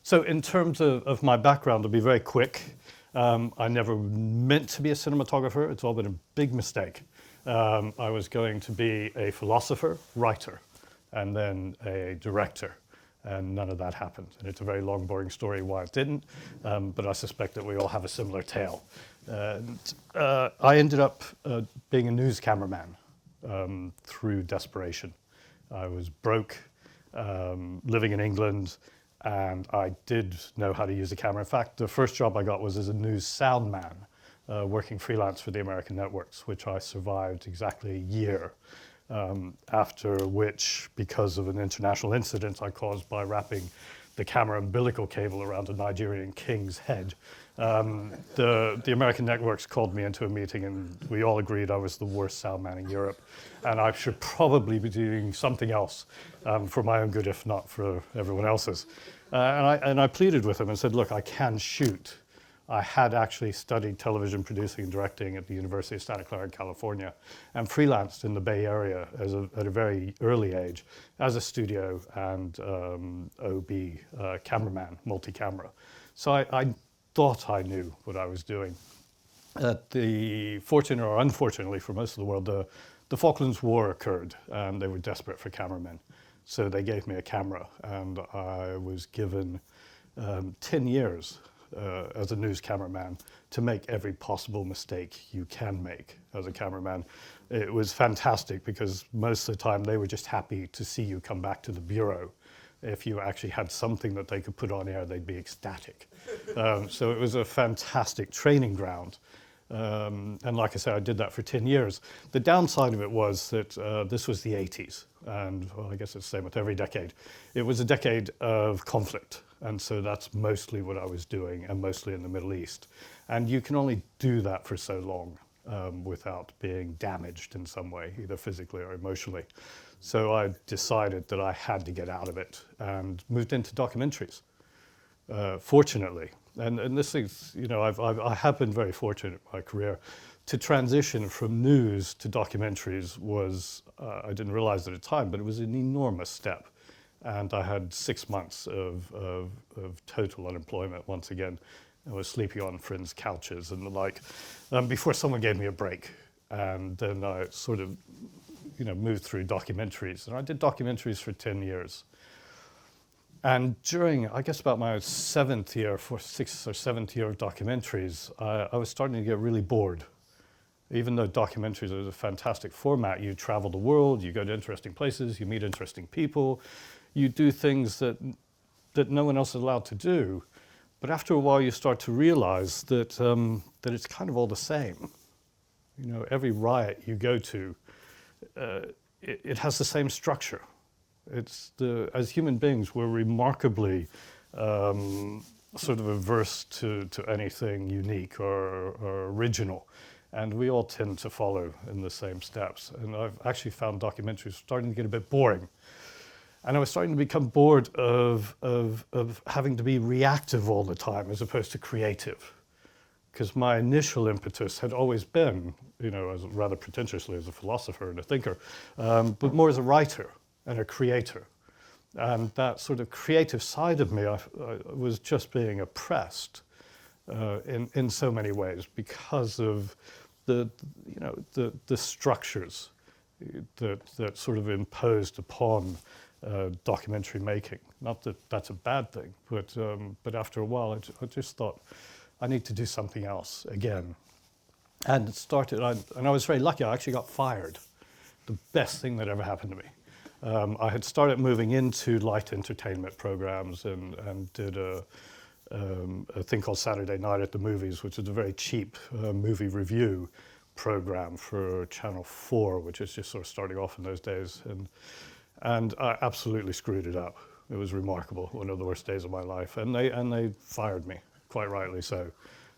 So in terms of my background, to be very quick, I never meant to be a cinematographer. It's all been a big mistake. I was going to be a philosopher, writer, and then a director. And none of that happened. And it's a very long, boring story why it didn't, but I suspect that we all have a similar tale. And I ended up being a news cameraman through desperation. I was broke, living in England, and I did know how to use a camera. In fact, the first job I got was as a news sound man, working freelance for the American networks, which I survived exactly a year. After which, because of an international incident I caused by wrapping the camera umbilical cable around a Nigerian king's head, the American networks called me into a meeting and we all agreed I was the worst sound man in Europe and I should probably be doing something else for my own good, if not for everyone else's. And I pleaded with him and said, look, I can shoot. I had actually studied television producing and directing at the University of Santa Clara in California and freelanced in the Bay Area at a very early age as a studio and OB cameraman, multi-camera. So I thought I knew what I was doing. Fortunately or unfortunately for most of the world, the Falklands War occurred and they were desperate for cameramen. So they gave me a camera and I was given 10 years as a news cameraman to make every possible mistake you can make as a cameraman. It was fantastic because most of the time they were just happy to see you come back to the bureau. If you actually had something that they could put on air, they'd be ecstatic. So it was a fantastic training ground. And like I said, I did that for 10 years. The downside of it was that this was the 80s. And well, I guess it's the same with every decade. It was a decade of conflict. And so that's mostly what I was doing, and mostly in the Middle East. And you can only do that for so long without being damaged in some way, either physically or emotionally. So I decided that I had to get out of it and moved into documentaries, fortunately. And this is, you know, I have been very fortunate in my career. To transition from news to documentaries was, I didn't realize at the time, but it was an enormous step. And I had 6 months of total unemployment once again. I was sleeping on friends' couches and the like, before someone gave me a break. And then I sort of, you know, moved through documentaries. And I did documentaries for 10 years. And during, I guess about my 6th or 7th year of documentaries, I was starting to get really bored. Even though documentaries are a fantastic format, you travel the world, you go to interesting places, you meet interesting people, you do things that no one else is allowed to do. But after a while, you start to realize that it's kind of all the same. You know, every riot you go to, it has the same structure. As human beings, we're remarkably sort of averse to anything unique or original. And we all tend to follow in the same steps. And I've actually found documentaries starting to get a bit boring. And I was starting to become bored of having to be reactive all the time as opposed to creative. Because my initial impetus had always been, you know, as rather pretentiously as a philosopher and a thinker, but more as a writer and a creator. And that sort of creative side of me, I was just being oppressed in so many ways because of the structures that sort of imposed upon documentary making. Not that that's a bad thing, but after a while, I just thought, I need to do something else again. And I was very lucky. I actually got fired. The best thing that ever happened to me. I had started moving into light entertainment programs and did a thing called Saturday Night at the Movies, which is a very cheap movie review program for Channel 4, which is just sort of starting off in those days. And I absolutely screwed it up. It was remarkable, one of the worst days of my life. And they fired me, quite rightly so.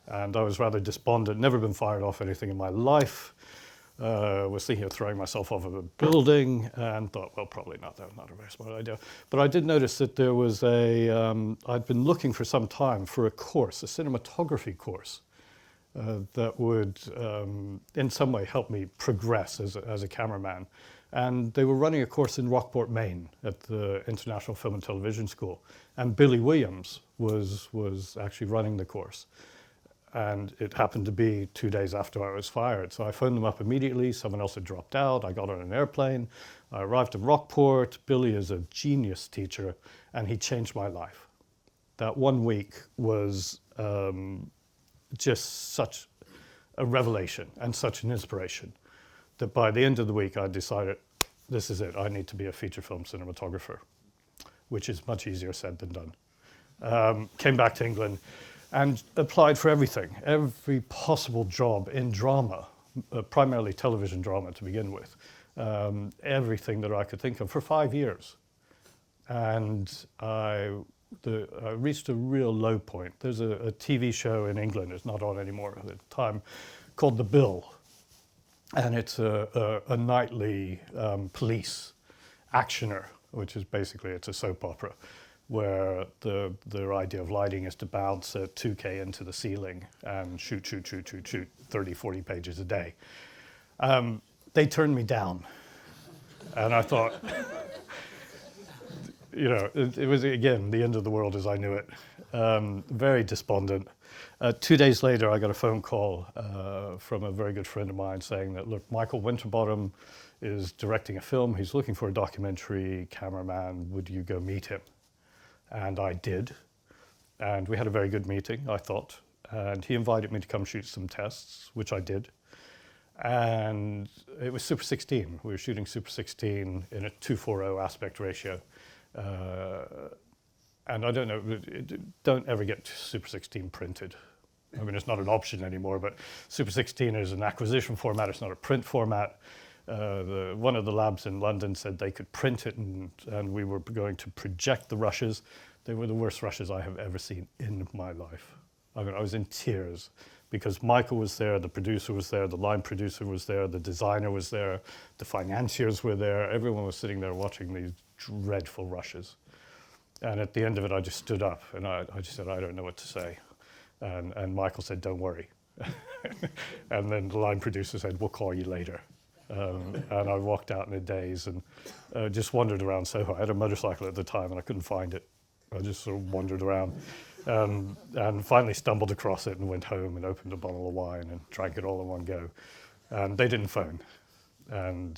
And I was rather despondent, never been fired off anything in my life. Was thinking of throwing myself off of a building and thought, well, probably not. That was not a very smart idea. But I did notice that there was I'd been looking for some time for a course, a cinematography course, that would in some way help me progress as a cameraman. And they were running a course in Rockport, Maine at the International Film and Television School. And Billy Williams was actually running the course. And it happened to be 2 days after I was fired. So I phoned them up immediately. Someone else had dropped out. I got on an airplane. I arrived in Rockport. Billy is a genius teacher, and he changed my life. That 1 week was just such a revelation and such an inspiration that by the end of the week I decided, this is it, I need to be a feature film cinematographer, which is much easier said than done. Came back to England and applied for everything, every possible job in drama, primarily television drama to begin with, everything that I could think of for 5 years. And I reached a real low point. There's a TV show in England, it's not on anymore at the time, called The Bill. And it's a nightly police actioner, which is basically, it's a soap opera, where their idea of lighting is to bounce a 2K into the ceiling and shoot 30, 40 pages a day. They turned me down. And I thought, you know, it was, again, the end of the world as I knew it. Very despondent. 2 days later, I got a phone call from a very good friend of mine saying that, look, Michael Winterbottom is directing a film. He's looking for a documentary cameraman. Would you go meet him? And I did. And we had a very good meeting, I thought. And he invited me to come shoot some tests, which I did. And it was Super 16. We were shooting Super 16 in a 2:40 aspect ratio. And I don't know, don't ever get Super 16 printed. I mean, it's not an option anymore, but Super 16 is an acquisition format, it's not a print format. One of the labs in London said they could print it, and we were going to project the rushes. They were the worst rushes I have ever seen in my life. I mean, I was in tears because Michael was there, the producer was there, the line producer was there, the designer was there, the financiers were there. Everyone was sitting there watching these dreadful rushes. And at the end of it, I just stood up and I just said, I don't know what to say. And Michael said, don't worry. And then the line producer said, we'll call you later. And I walked out in a daze and just wandered around Soho. I had a motorcycle at the time and I couldn't find it. I just sort of wandered around and finally stumbled across it and went home and opened a bottle of wine and drank it all in one go. And they didn't phone. And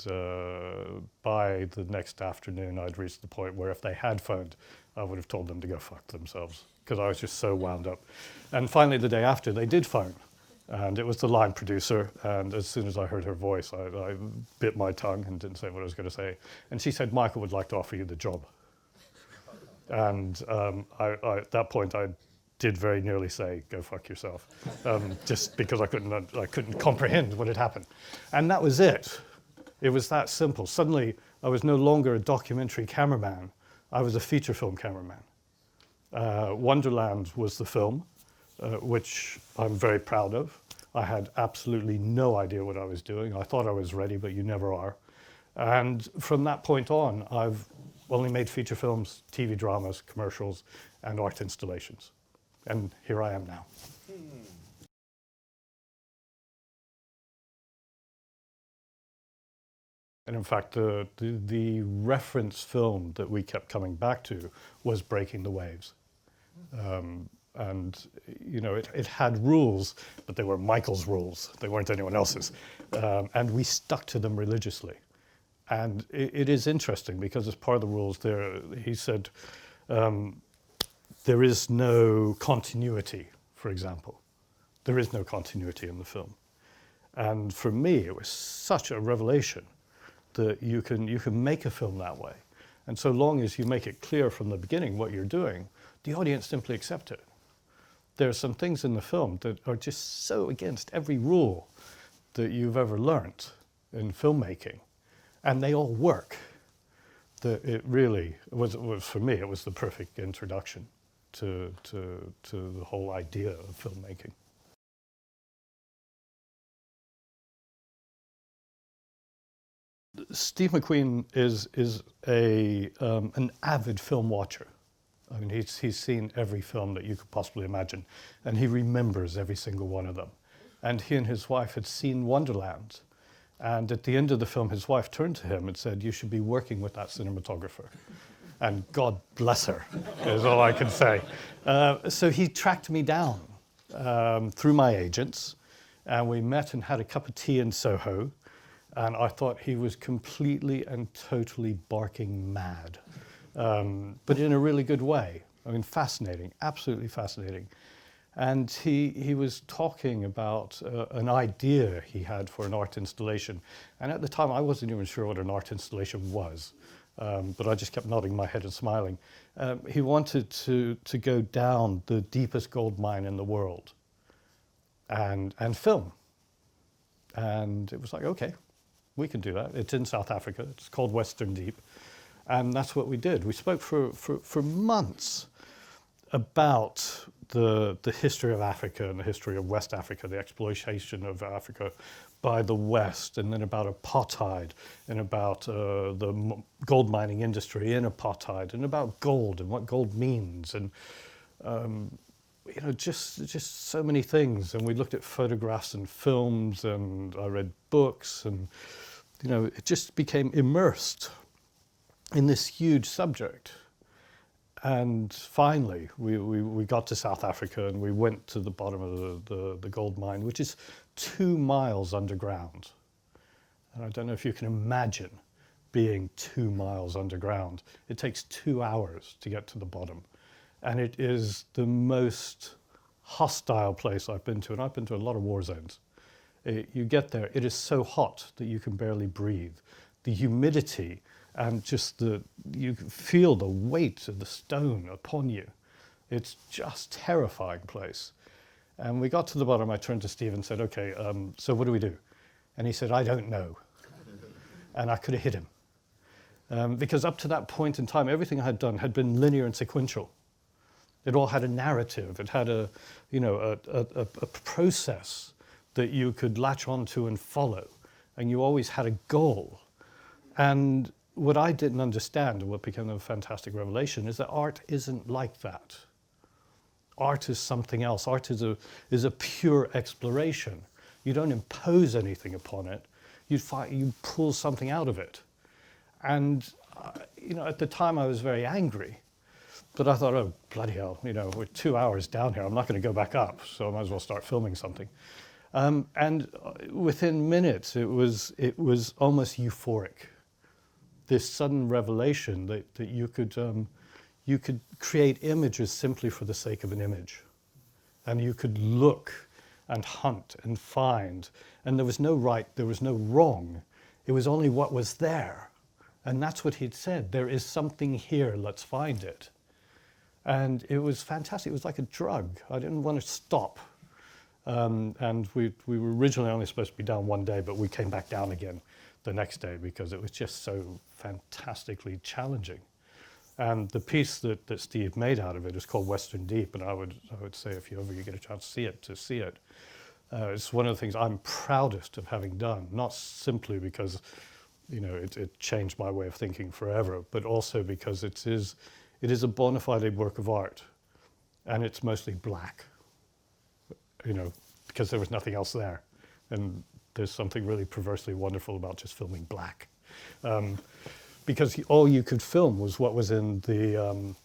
by the next afternoon, I'd reached the point where if they had phoned, I would have told them to go fuck themselves because I was just so wound up. And finally, the day after, they did phone. And it was the line producer. And as soon as I heard her voice, I bit my tongue and didn't say what I was going to say. And she said, Michael would like to offer you the job. And at that point, I did very nearly say, go fuck yourself, just because I couldn't comprehend what had happened. And that was it. It was that simple. Suddenly, I was no longer a documentary cameraman. I was a feature film cameraman. Wonderland was the film, which I'm very proud of. I had absolutely no idea what I was doing. I thought I was ready, but you never are. And from that point on, I've only made feature films, TV dramas, commercials, and art installations. And here I am now. And in fact, the reference film that we kept coming back to was Breaking the Waves. And you know, it had rules, but they were Michael's rules. They weren't anyone else's. And we stuck to them religiously. And it is interesting because as part of the rules there, he said, there is no continuity, for example. There is no continuity in the film. And for me, it was such a revelation that you can make a film that way. And so long as you make it clear from the beginning what you're doing, the audience simply accept it. There are some things in the film that are just so against every rule that you've ever learnt in filmmaking, and they all work. It really was for me, it was the perfect introduction to the whole idea of filmmaking. Steve McQueen is an avid film watcher. I mean, he's seen every film that you could possibly imagine, and he remembers every single one of them. And he and his wife had seen Wonderland, And at the end of the film, his wife turned to him and said, "You should be working with that cinematographer." And God bless her, is all I can say. So he tracked me down through my agents, and we met and had a cup of tea in Soho. And I thought he was completely and totally barking mad, but in a really good way. I mean, fascinating, absolutely fascinating. And he was talking about an idea he had for an art installation. And at the time, I wasn't even sure what an art installation was, but I just kept nodding my head and smiling. He wanted to go down the deepest gold mine in the world and film. And it was like, okay, we can do that. It's in South Africa. It's called Western Deep. And that's what we did. We spoke for months about the history of Africa and the history of West Africa, the exploitation of Africa by the West, and then about apartheid, and about the gold mining industry in apartheid, and about gold and what gold means, and you know, just so many things. And we looked at photographs and films, and I read books, and you know, it just became immersed in this huge subject. And finally, we got to South Africa, and we went to the bottom of the gold mine, which is 2 miles underground. And I don't know if you can imagine being 2 miles underground. It takes 2 hours to get to the bottom. And it is the most hostile place I've been to, and I've been to a lot of war zones. You get there, it is so hot that you can barely breathe. The humidity and just you feel the weight of the stone upon you. It's just a terrifying place. And we got to the bottom. I turned to Steve and said, "Okay, so what do we do?" And he said, "I don't know." And I could have hit him. Because up to that point in time, everything I had done had been linear and sequential. It all had a narrative. It had a process that you could latch onto and follow. And you always had a goal. And what I didn't understand, and what became a fantastic revelation, is that art isn't like that. Art is something else. Art is a pure exploration. You don't impose anything upon it. You pull something out of it. And you know, at the time I was very angry, but I thought, oh bloody hell, you know, we're 2 hours down here. I'm not going to go back up, so I might as well start filming something. And within minutes, it was almost euphoric. This sudden revelation that you could create images simply for the sake of an image, and you could look and hunt and find, and there was no right, there was no wrong. It was only what was there, and that's what he'd said. There is something here. Let's find it. And it was fantastic. It was like a drug. I didn't want to stop. And we were originally only supposed to be down one day, but we came back down again the next day because it was just so fantastically challenging. And the piece that Steve made out of it is called Western Deep, and I would say if you ever get a chance to see it. It's one of the things I'm proudest of having done, not simply because you know it changed my way of thinking forever, but also because it is a bona fide work of art, and it's mostly black. You know, because there was nothing else there, and there's something really perversely wonderful about just filming black, because all you could film was what was in the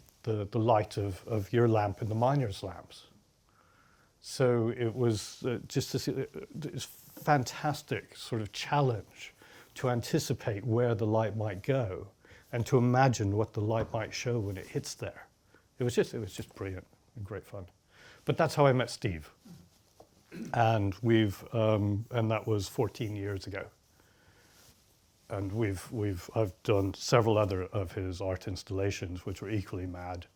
light of your lamp and the miners' lamps. So it was just this fantastic sort of challenge to anticipate where the light might go, and to imagine what the light might show when it hits there. It was just brilliant and great fun. But that's how I met Steve. And and that was 14 years ago. And I've done several other of his art installations, which were equally mad,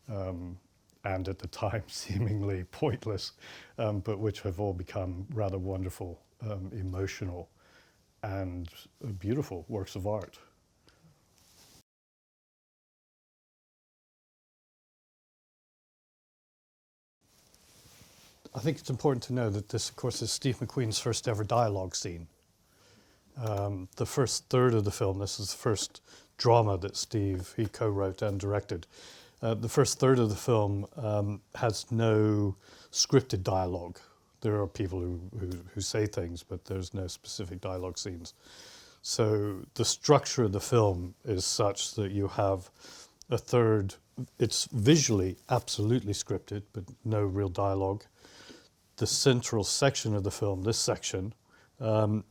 and at the time seemingly pointless, but which have all become rather wonderful, emotional, and beautiful works of art. I think it's important to know that this, of course, is Steve McQueen's first ever dialogue scene. The first third of the film, this is the first drama that he co-wrote and directed. The first third of the film has no scripted dialogue. There are people who say things, but there's no specific dialogue scenes. So the structure of the film is such that you have a third, it's visually absolutely scripted, but no real dialogue. The central section of the film, this section,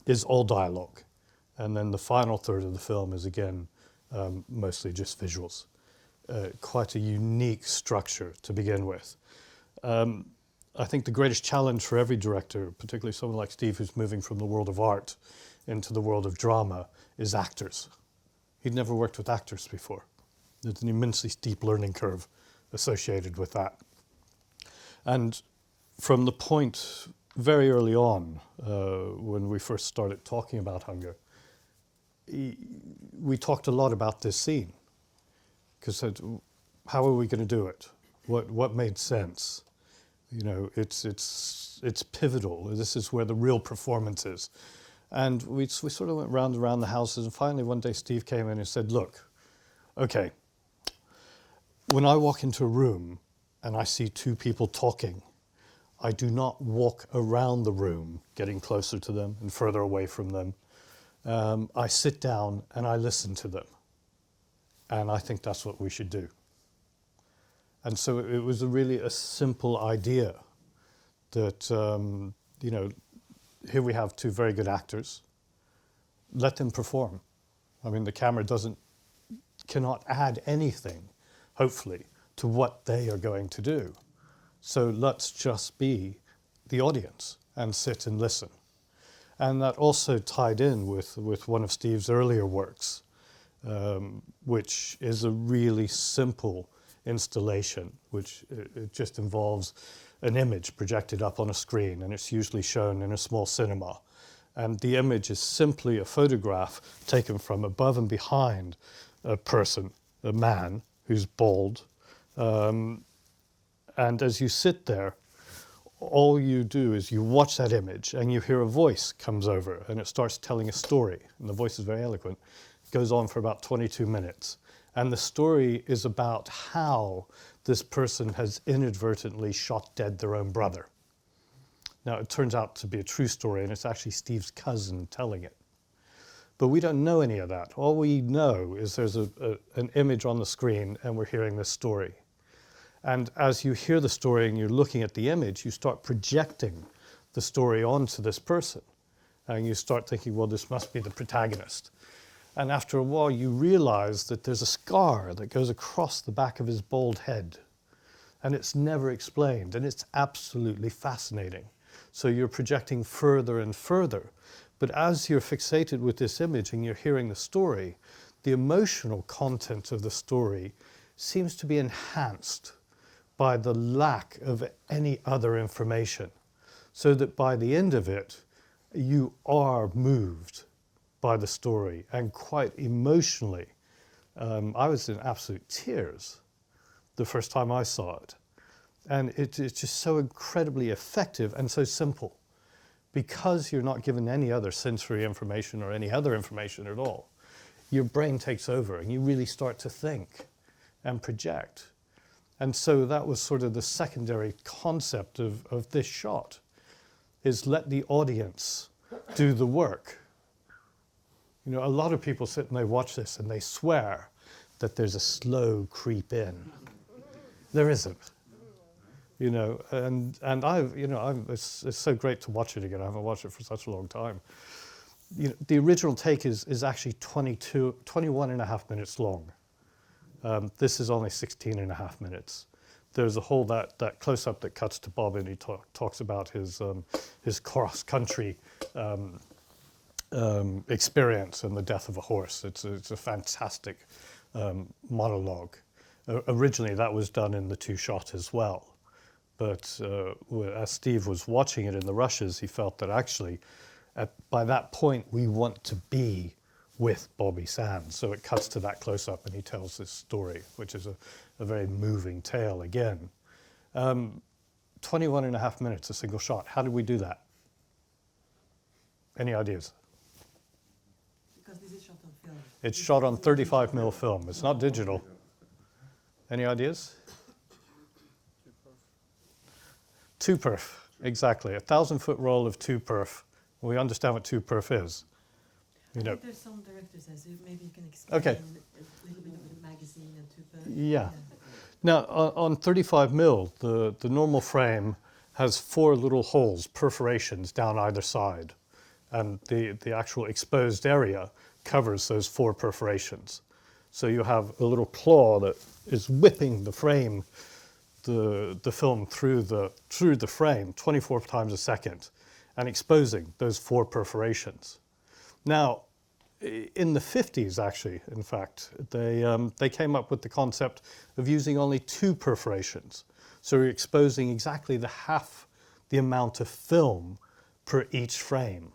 is all dialogue. And then the final third of the film is, again, mostly just visuals. Quite a unique structure to begin with. I think the greatest challenge for every director, particularly someone like Steve who's moving from the world of art into the world of drama, is actors. He'd never worked with actors before. There's an immensely steep learning curve associated with that. And from the point very early on, when we first started talking about hunger, we talked a lot about this scene. Because how are we going to do it? What made sense? You know, it's pivotal. This is where the real performance is. And we sort of went round and round the houses, and finally one day Steve came in and said, look, okay, when I walk into a room and I see two people talking, I do not walk around the room, getting closer to them and further away from them. I sit down and I listen to them. And I think that's what we should do. And so it was really a simple idea that, you know, here we have two very good actors. Let them perform. I mean, the camera cannot add anything, hopefully, to what they are going to do. So let's just be the audience and sit and listen. And that also tied in with one of Steve's earlier works, which is a really simple installation, which it just involves an image projected up on a screen, and it's usually shown in a small cinema. And the image is simply a photograph taken from above and behind a person, a man who's bald. And as you sit there, all you do is you watch that image and you hear a voice comes over and it starts telling a story. And the voice is very eloquent. It goes on for about 22 minutes. And the story is about how this person has inadvertently shot dead their own brother. Now, it turns out to be a true story, and it's actually Steve's cousin telling it. But we don't know any of that. All we know is there's an image on the screen, and we're hearing this story. And as you hear the story and you're looking at the image, you start projecting the story onto this person. And you start thinking, well, this must be the protagonist. And after a while, you realize that there's a scar that goes across the back of his bald head. And it's never explained, and it's absolutely fascinating. So you're projecting further and further. But as you're fixated with this image and you're hearing the story, the emotional content of the story seems to be enhanced by the lack of any other information. So that by the end of it, you are moved by the story, and quite emotionally. I was in absolute tears the first time I saw it. And it's just so incredibly effective and so simple. Because you're not given any other sensory information or any other information at all, your brain takes over and you really start to think and project. And so that was sort of the secondary concept of this shot, is let the audience do the work. You know, a lot of people sit and they watch this and they swear that there's a slow creep in. There isn't. You know, and I've, you know, it's so great to watch it again. I haven't watched it for such a long time. You know, the original take is actually 21 and a half minutes long. This is only 16 and a half minutes. There's a whole that close-up that cuts to Bobbitt, and he talks about his cross-country experience and the death of a horse. It's a fantastic monologue. Originally, that was done in the two-shot as well. But as Steve was watching it in the rushes, he felt that actually, by that point, we want to be with Bobby Sands. So it cuts to that close-up, and he tells this story, which is a very moving tale again. 21 and a half minutes, a single shot. How did we do that? Any ideas? Because this is shot on film. It's shot on 35mm film. It's not digital. Any ideas? 2perf. exactly. A 1,000-foot roll of 2-perf. We understand what 2-perf is. I You know, think there's some directors there, so maybe you can explain Okay. a little bit of the magazine and two-per. Yeah. Now, on 35 mil, the normal frame has 4 little holes, perforations down either side. And the actual exposed area covers those 4 perforations. So you have a little claw that is whipping the frame, the film through the frame 24 times a second and exposing those 4 perforations. Now, in the 50s, actually, in fact, they came up with the concept of using only 2 perforations. So you're exposing exactly half the amount of film per each frame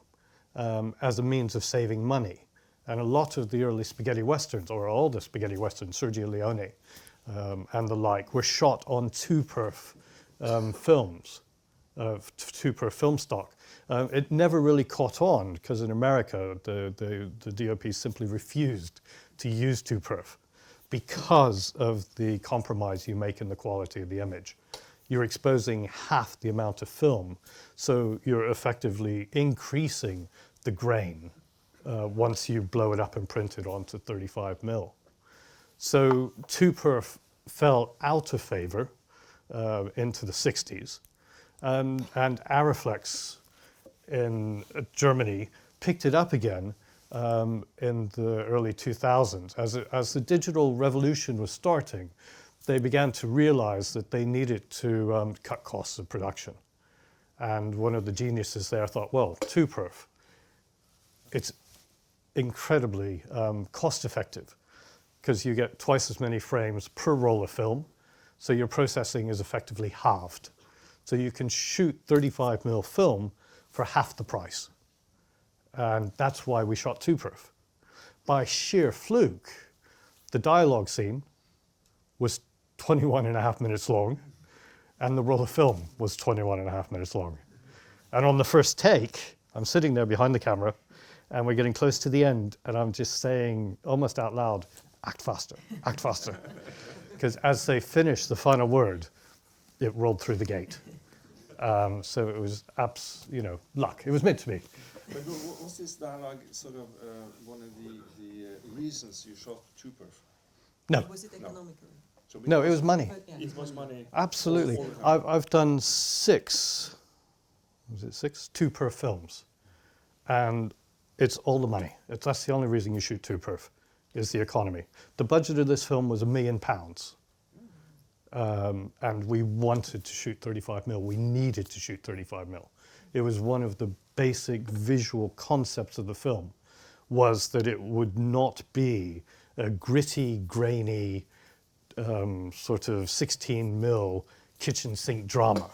as a means of saving money. And a lot of the early spaghetti westerns, or all the spaghetti westerns, Sergio Leone and the like, were shot on 2-perf films, 2-perf film stock. It never really caught on because in America the DOP simply refused to use 2-perf because of the compromise you make in the quality of the image. You're exposing half the amount of film, so you're effectively increasing the grain once you blow it up and print it onto 35 mil. So 2-perf fell out of favor into the 60s, and Ariflex in Germany picked it up again in the early 2000s. As the digital revolution was starting, they began to realize that they needed to cut costs of production. And one of the geniuses there thought, well, 2-perf, it's incredibly cost effective because you get twice as many frames per roll of film, so your processing is effectively halved. So you can shoot 35 mil film for half the price. And that's why we shot 2-perf. By sheer fluke, the dialogue scene was 21.5 minutes long, and the roll of film was 21.5 minutes long. And on the first take, I'm sitting there behind the camera, and we're getting close to the end, and I'm just saying, almost out loud, act faster, act faster. Because as they finished the final word, it rolled through the gate. So it was luck. It was meant to be. But was this dialogue sort of one of the reasons you shot 2-perf? No. Was it economical? So No, it was money. Yeah. It was money. Absolutely. all the time. I've done 6, was it 6? 2-perf films. And it's all the money. That's the only reason you shoot 2-perf, is the economy. The budget of this film was £1 million. And we wanted to shoot 35 mil. We needed to shoot 35 mil. It was one of the basic visual concepts of the film, was that it would not be a gritty, grainy, sort of 16 mil kitchen sink drama.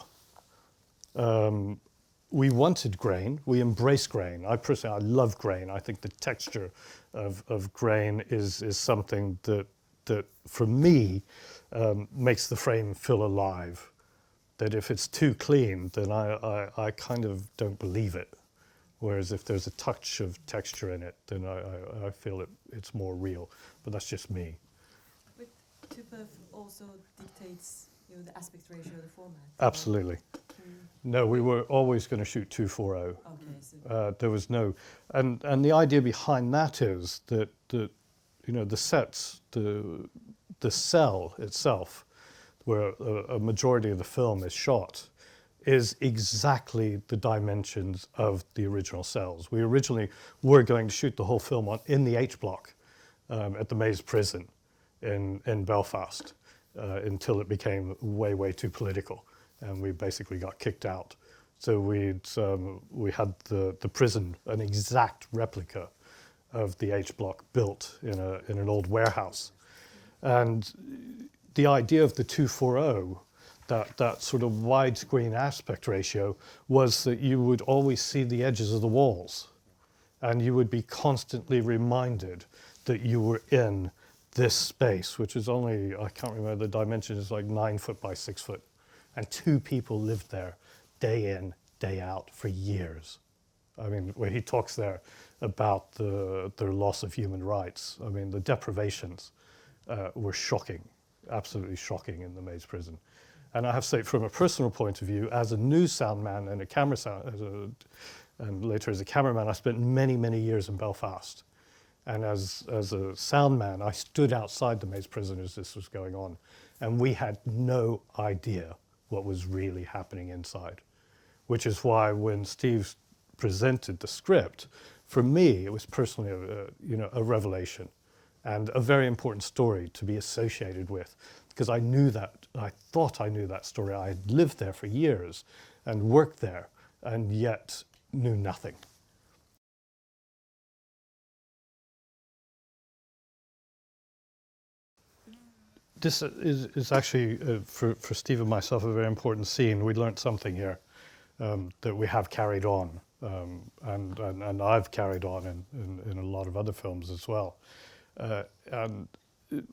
We wanted grain. We embraced grain. I love grain. I think the texture of grain is something that for me, makes the frame feel alive. That if it's too clean, then I kind of don't believe it. Whereas if there's a touch of texture in it, then I feel it's more real. But that's just me. But two-perf also dictates the aspect ratio of the format. Absolutely. No, we were always going to shoot 240. Okay, so There was no, and the idea behind that is that the sets, the cell itself, where a majority of the film is shot, is exactly the dimensions of the original cells. We originally were going to shoot the whole film in the H block at the Maze prison in Belfast until it became way too political, and we basically got kicked out. So we had the prison, an exact replica of the H block, built in an old warehouse. And the idea of the 240, that sort of widescreen aspect ratio, was that you would always see the edges of the walls, and you would be constantly reminded that you were in this space, which is only, I can't remember the dimension, is like 9 foot by 6 foot. And 2 people lived there day in, day out for years. I mean, where he talks there about their loss of human rights. I mean, the deprivations were shocking, absolutely shocking in the Maze prison. And I have to say, from a personal point of view, as a news sound man and a camera sound, and later as a cameraman, I spent many, many years in Belfast. And as a sound man, I stood outside the Maze prison as this was going on. And we had no idea what was really happening inside. Which is why when Steve presented the script, for me, it was personally a revelation and a very important story to be associated with, because I thought I knew that story. I had lived there for years and worked there, and yet knew nothing. This is actually, for Steve and myself, a very important scene. We learned something here that we have carried on, and I've carried on in a lot of other films as well. And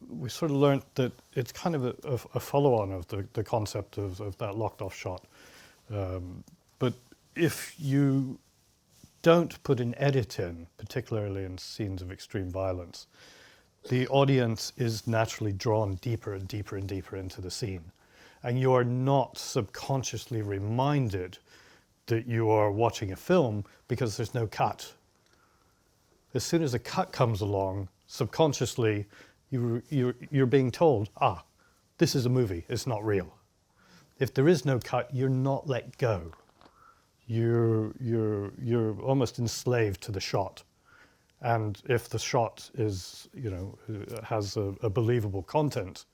we sort of learned that it's kind of a follow-on of the concept of that locked-off shot. But if you don't put an edit in, particularly in scenes of extreme violence, the audience is naturally drawn deeper and deeper and deeper into the scene. And you are not subconsciously reminded that you are watching a film because there's no cut. As soon as a cut comes along, subconsciously, you're being told, this is a movie, it's not real. If there is no cut, you're not let go. You're almost enslaved to the shot. And if the shot is, has a believable content,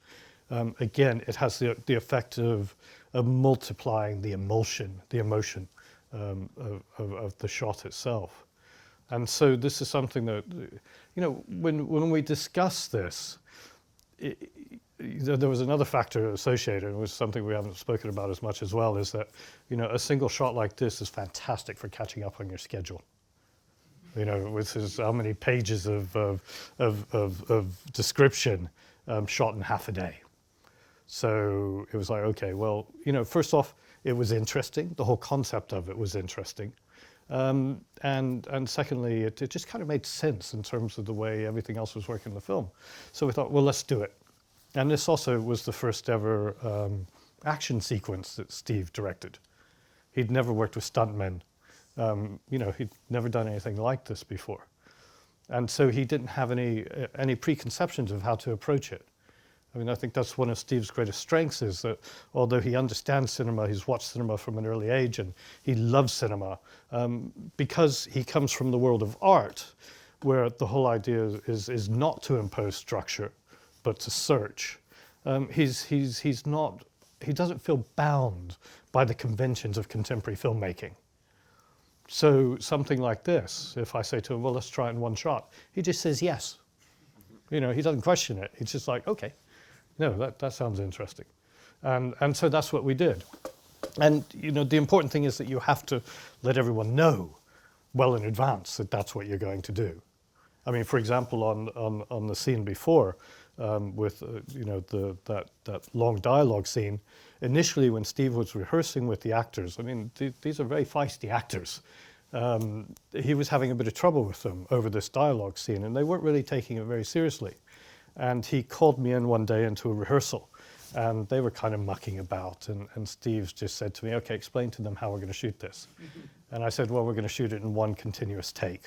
again, it has the effect of multiplying the emotion of the shot itself. And so this is something that, when we discuss this, there was another factor associated, and it was something we haven't spoken about as much as well, is that, a single shot like this is fantastic for catching up on your schedule. With how many pages of description shot in half a day. So it was like, okay, well, first off, it was interesting. The whole concept of it was interesting. And secondly, it just kind of made sense in terms of the way everything else was working in the film. So we thought, well, let's do it. And this also was the first ever action sequence that Steve directed. He'd never worked with stuntmen. He'd never done anything like this before. And so he didn't have any preconceptions of how to approach it. I mean, I think that's one of Steve's greatest strengths, is that although he understands cinema, he's watched cinema from an early age, and he loves cinema, because he comes from the world of art, where the whole idea is not to impose structure, but to search. He doesn't feel bound by the conventions of contemporary filmmaking. So something like this, if I say to him, well, let's try it in one shot, he just says yes. He doesn't question it. He's just like, okay, no, that sounds interesting. And so that's what we did. And, the important thing is that you have to let everyone know well in advance that that's what you're going to do. I mean, for example, on the scene before, with, that long dialogue scene, initially when Steve was rehearsing with the actors, I mean, these are very feisty actors. He was having a bit of trouble with them over this dialogue scene, and they weren't really taking it very seriously. And he called me in one day into a rehearsal, and they were kind of mucking about, and Steve just said to me, okay, explain to them how we're going to shoot this. And I said, well, we're going to shoot it in one continuous take.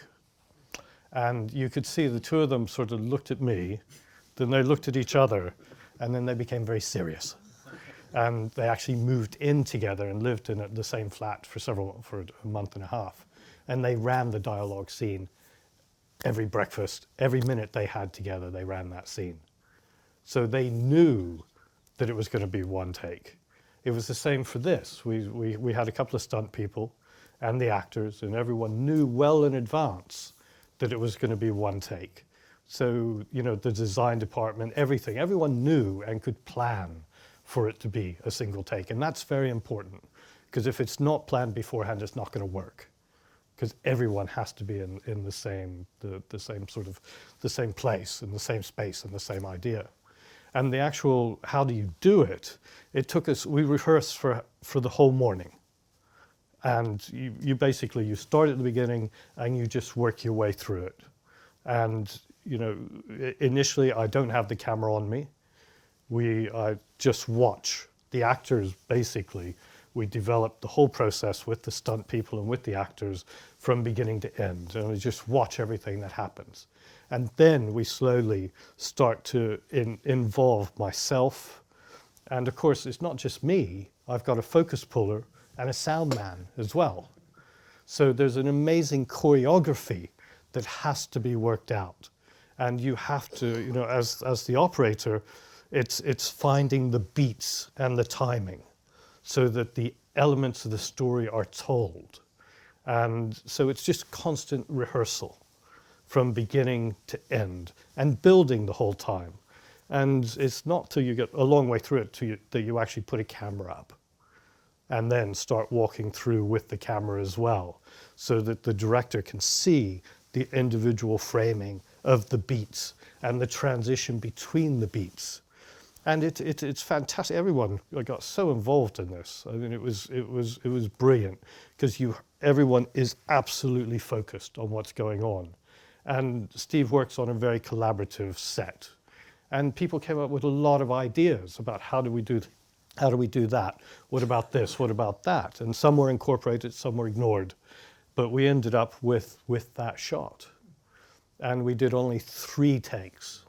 And you could see the two of them sort of looked at me, then they looked at each other, and then they became very serious. And they actually moved in together and lived in the same flat for a month and a half. And they ran the dialogue scene every breakfast, every minute they had together, they ran that scene. So they knew that it was going to be one take. It was the same for this. We had a couple of stunt people and the actors, and everyone knew well in advance that it was going to be one take. So, the design department, everyone knew and could plan for it to be a single take. And that's very important, because if it's not planned beforehand, it's not going to work. Because everyone has to be in the same place, in the same space, and the same idea. And the actual, how do you do it? It took us, we rehearsed for the whole morning. And you basically, you start at the beginning and you just work your way through it. And, initially I don't have the camera on me. I just watch The actors, basically, we developed the whole process with the stunt people and with the actors from beginning to end. And we just watch everything that happens. And then we slowly start to involve myself. And of course, it's not just me. I've got a focus puller and a sound man as well. So there's an amazing choreography that has to be worked out. And you have to, you know, as the operator, it's finding the beats and the timing so that the elements of the story are told. And so it's just constant rehearsal from beginning to end and building the whole time. And it's not till you get a long way through it that you actually put a camera up and then start walking through with the camera as well, so that the director can see the individual framing of the beats and the transition between the beats. And it's fantastic. Everyone got so involved in this. I mean, it was brilliant because everyone is absolutely focused on what's going on. And Steve works on a very collaborative set. And people came up with a lot of ideas about how do we do that? What about this? What about that? And some were incorporated, some were ignored. But we ended up with that shot. And we did only 3 takes.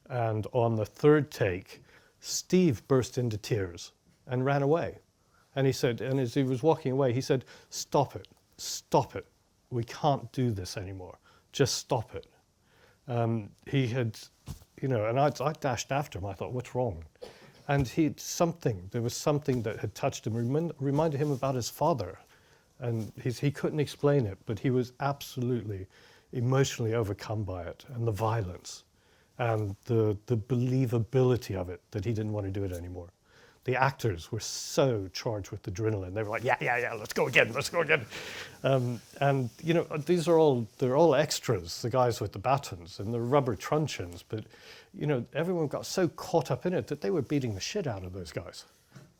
And on the 3rd take, Steve burst into tears and ran away. And he said, and as he was walking away, he said, stop it. We can't do this anymore. Just stop it. He had, you know, and I dashed after him. I thought, what's wrong? And there was something that had touched him, reminded him about his father. And he couldn't explain it, but he was absolutely emotionally overcome by it and the violence and the believability of it, that he didn't want to do it anymore. The actors were so charged with adrenaline. They were like, yeah, let's go again. And, you know, they're all extras, the guys with the batons and the rubber truncheons. But, you know, everyone got so caught up in it that they were beating the shit out of those guys.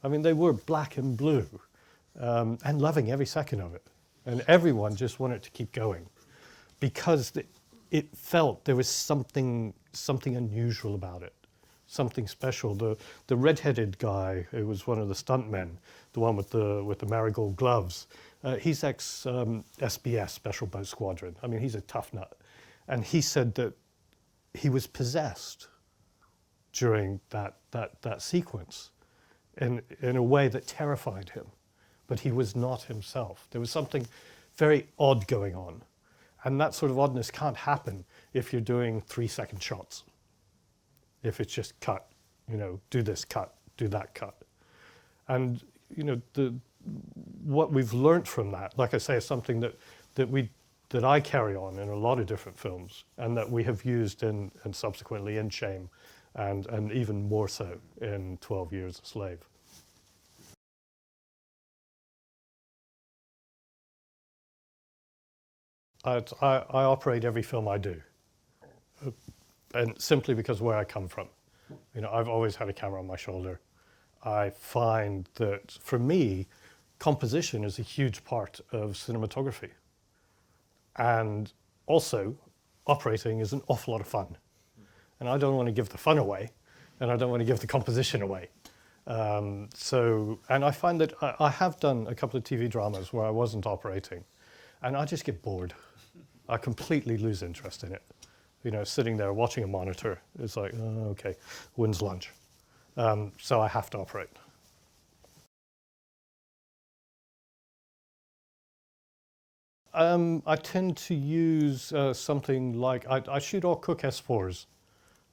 I mean, they were black and blue and loving every second of it. And everyone just wanted to keep going because it felt there was something unusual about it. Something special. The red-headed guy, who was one of the stuntmen, the one with the marigold gloves, he's ex SBS, Special Boat Squadron. I mean, he's a tough nut, and he said that he was possessed during that sequence, in a way that terrified him, but he was not himself. There was something very odd going on, and that sort of oddness can't happen if you're doing 3-second shots. If it's just cut, you know, do this cut, do that cut. And, you know, what we've learned from that, like I say, is something that I carry on in a lot of different films and that we have used and subsequently in Shame and even more so in 12 Years a Slave. I operate every film I do. And simply because of where I come from. You know, I've always had a camera on my shoulder. I find that, for me, composition is a huge part of cinematography. And also, operating is an awful lot of fun. And I don't want to give the fun away, and I don't want to give the composition away. And I find that I have done a couple of TV dramas where I wasn't operating, and I just get bored. I completely lose interest in it. You know, sitting there watching a monitor, it's like, oh, okay, when's lunch? So I have to operate. I tend to use something like, I shoot all Cooke S4s,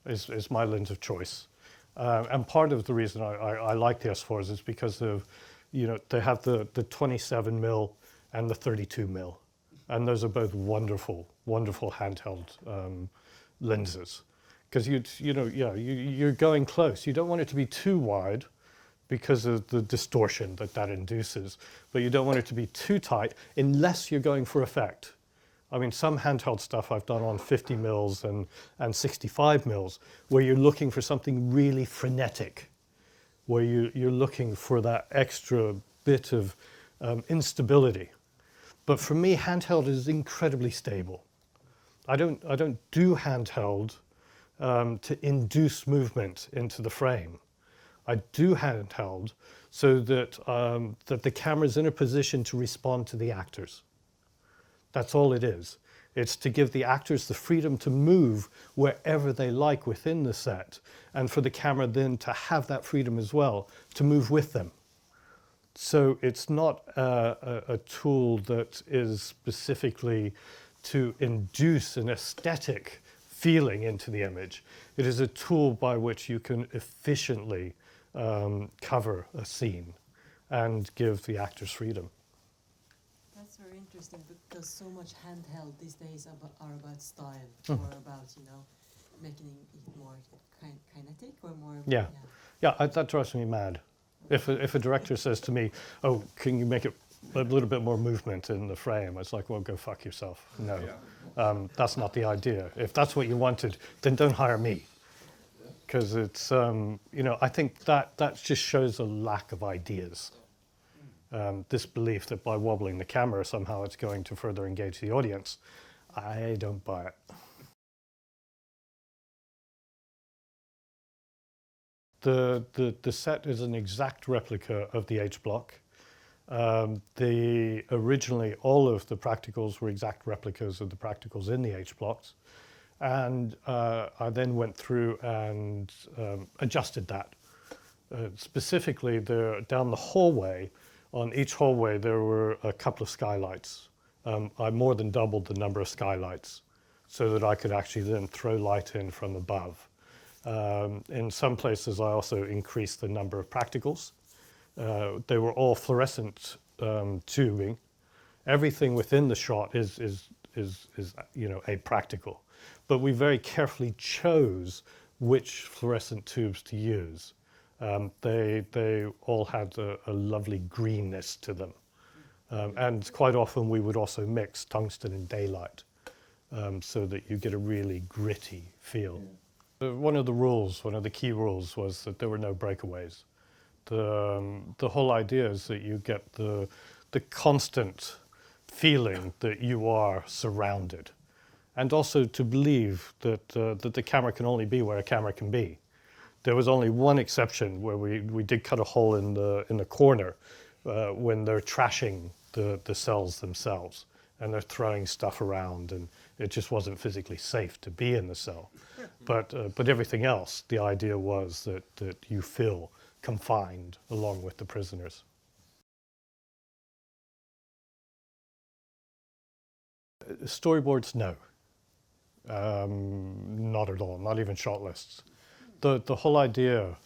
is my lens of choice. And part of the reason I like the S4s is because of, you know, they have the 27mm and the 32mm. And those are both wonderful handheld lenses. Because you're going close. You don't want it to be too wide because of the distortion that induces, but you don't want it to be too tight unless you're going for effect. I mean, some handheld stuff I've done on 50mm and 65mm, where you're looking for something really frenetic, where you're looking for that extra bit of instability. But for me, handheld is incredibly stable. I don't do handheld to induce movement into the frame. I do handheld so that, that the camera's in a position to respond to the actors. That's all it is. It's to give the actors the freedom to move wherever they like within the set, and for the camera then to have that freedom as well, to move with them. So it's not a tool that is specifically to induce an aesthetic feeling into the image. It is a tool by which you can efficiently cover a scene and give the actors freedom. That's very interesting because so much handheld these days are about style Mm. or about, you know, making it more kinetic or more. Yeah, that drives me mad. If a director says to me, "Oh, can you make it a little bit more movement in the frame?" It's like, well, go fuck yourself. No, that's not the idea. If that's what you wanted, then don't hire me. Because it's, you know, I think that just shows a lack of ideas. This belief that by wobbling the camera somehow it's going to further engage the audience, I don't buy it. The set is an exact replica of the H block. Originally, all of the practicals were exact replicas of the practicals in the H blocks. And I then went through and adjusted that. Specifically, down the hallway, on each hallway, there were a couple of skylights. I more than doubled the number of skylights so that I could actually then throw light in from above. In some places, I also increased the number of practicals. They were all fluorescent tubing. Everything within the shot is you know, a practical. But we very carefully chose which fluorescent tubes to use. They all had a lovely greenness to them. And quite often we would also mix tungsten and daylight so that you get a really gritty feel. One of the key rules was that there were no breakaways. The whole idea is that you get the constant feeling that you are surrounded. And also to believe that the camera can only be where a camera can be. There was only one exception where we did cut a hole in the corner when they're trashing the cells themselves and they're throwing stuff around, and it just wasn't physically safe to be in the cell. But everything else, the idea was that you feel confined along with the prisoners. Storyboards, no. Not at all, not even shot lists. The whole idea,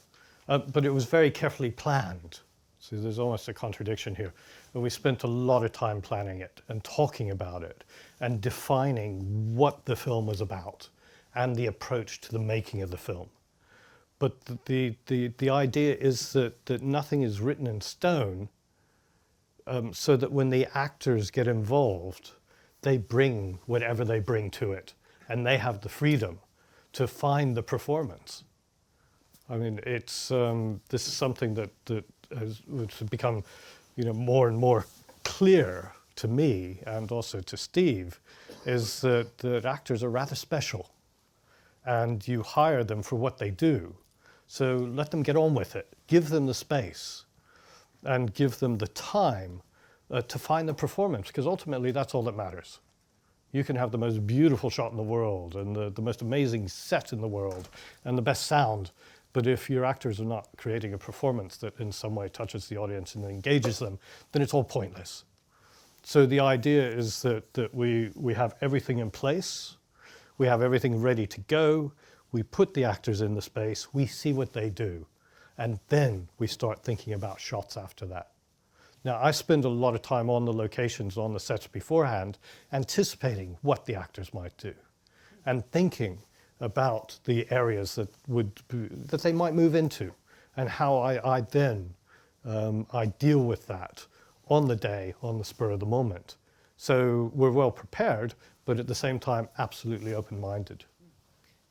but it was very carefully planned. So there's almost a contradiction here. But we spent a lot of time planning it and talking about it and defining what the film was about and the approach to the making of the film. But the idea is that nothing is written in stone, so that when the actors get involved, they bring whatever they bring to it, and they have the freedom to find the performance. I mean, it's this is something that has become, you know, more and more clear to me and also to Steve, is that actors are rather special, and you hire them for what they do. So let them get on with it. Give them the space, and give them the time to find the performance, because ultimately that's all that matters. You can have the most beautiful shot in the world and the most amazing set in the world and the best sound, but if your actors are not creating a performance that in some way touches the audience and engages them, then it's all pointless. So the idea is that we have everything in place, we have everything ready to go, we put the actors in the space, we see what they do, and then we start thinking about shots after that. Now, I spend a lot of time on the locations, on the sets beforehand, anticipating what the actors might do and thinking about the areas that they might move into and how I then I deal with that on the day, on the spur of the moment. So we're well prepared, but at the same time, absolutely open-minded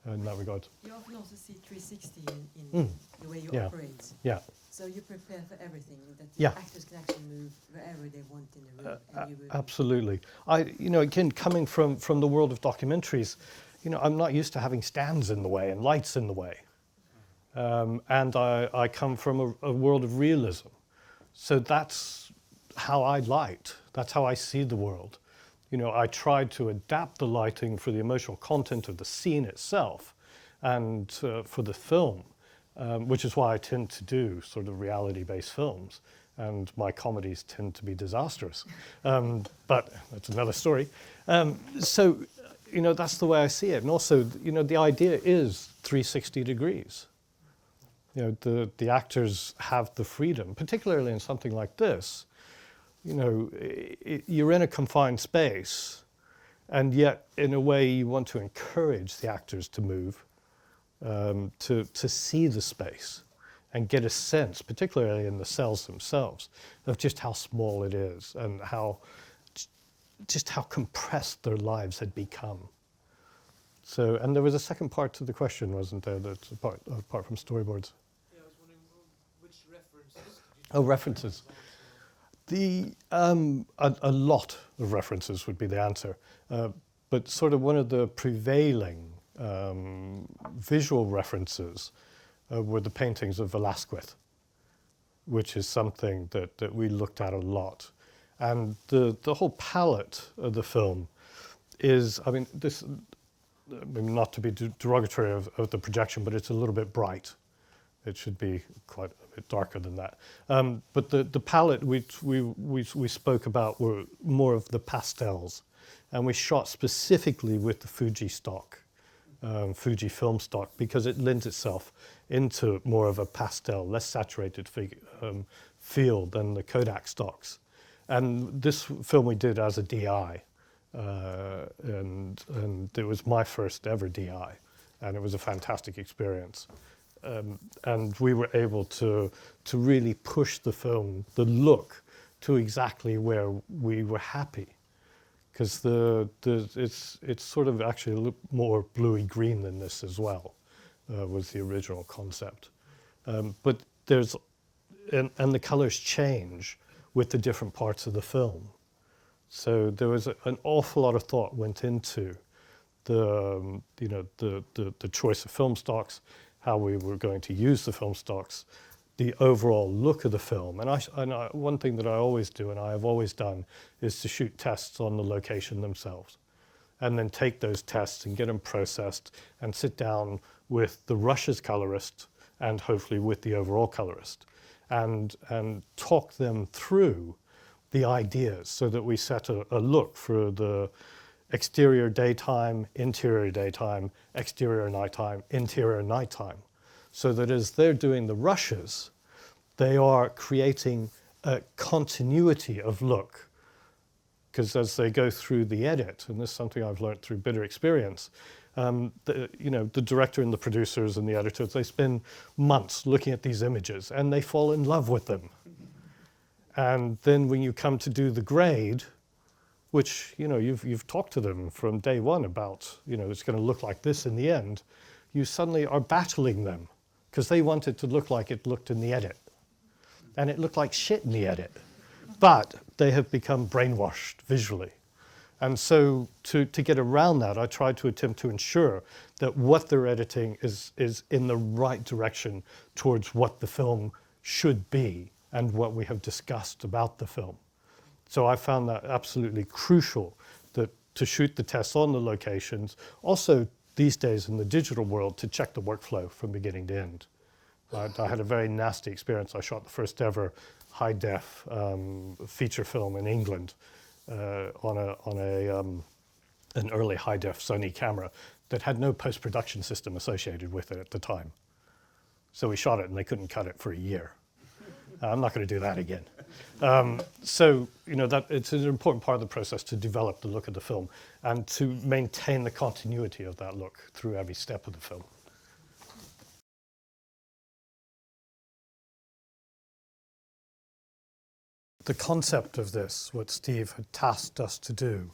in that regard. You often also see 360 in the way you operate. Yeah. So you prepare for everything, that the Yeah. actors can actually move wherever they want in the room. And you will Absolutely. You know, again, coming from the world of documentaries, you know, I'm not used to having stands in the way and lights in the way. And I come from a world of realism. So that's how I light. That's how I see the world. You know, I tried to adapt the lighting for the emotional content of the scene itself and for the film, which is why I tend to do sort of reality-based films. And my comedies tend to be disastrous. But that's another story. So, you know, that's the way I see it. And also, you know, the idea is 360 degrees. You know, the actors have the freedom, particularly in something like this. You know, you're in a confined space, and yet, in a way, you want to encourage the actors to move, to see the space, and get a sense, particularly in the cells themselves, of just how small it is and just how compressed their lives had become. So, and there was a second part to the question, wasn't there? That's apart from storyboards. Yeah, I was wondering which references did you Oh, references. A lot of references would be the answer, but sort of one of the prevailing visual references were the paintings of Velázquez, which is something that we looked at a lot. And the whole palette of the film is, I mean, this, not to be derogatory of the projection, but it's a little bit bright. It should be quite a bit darker than that. But the palette we spoke about were more of the pastels. And we shot specifically with the Fuji stock, Fuji film stock, because it lends itself into more of a pastel, less saturated feel than the Kodak stocks. And this film we did as a DI. And it was my first ever DI. And it was a fantastic experience. And we were able to really push the film, the look, to exactly where we were happy, because it's sort of actually a little more bluey green than this as well, was the original concept. But there's and the colors change with the different parts of the film. So there was an awful lot of thought went into the choice of film stocks, how we were going to use the film stocks, the overall look of the film. And one thing that I always do, and I have always done, is to shoot tests on the location themselves, and then take those tests and get them processed and sit down with the Russia's colorist and hopefully with the overall colorist and talk them through the ideas so that we set a look for the exterior daytime, interior daytime, exterior nighttime, interior nighttime. So that as they're doing the rushes, they are creating a continuity of look. Because as they go through the edit, and this is something I've learned through bitter experience, the director and the producers and the editors, they spend months looking at these images and they fall in love with them. And then when you come to do the grade, which, you know, you've talked to them from day one about, you know, it's going to look like this in the end, you suddenly are battling them because they want it to look like it looked in the edit. And it looked like shit in the edit. But they have become brainwashed visually. And so to get around that, I tried to attempt to ensure that what they're editing is in the right direction towards what the film should be and what we have discussed about the film. So I found that absolutely crucial, that to shoot the tests on the locations, also these days in the digital world, to check the workflow from beginning to end. I had a very nasty experience. I shot the first ever high-def feature film in England on an early high-def Sony camera that had no post-production system associated with it at the time. So we shot it and they couldn't cut it for a year. I'm not going to do that again. So, you know, that it's an important part of the process to develop the look of the film and to maintain the continuity of that look through every step of the film. The concept of this, what Steve had tasked us to do,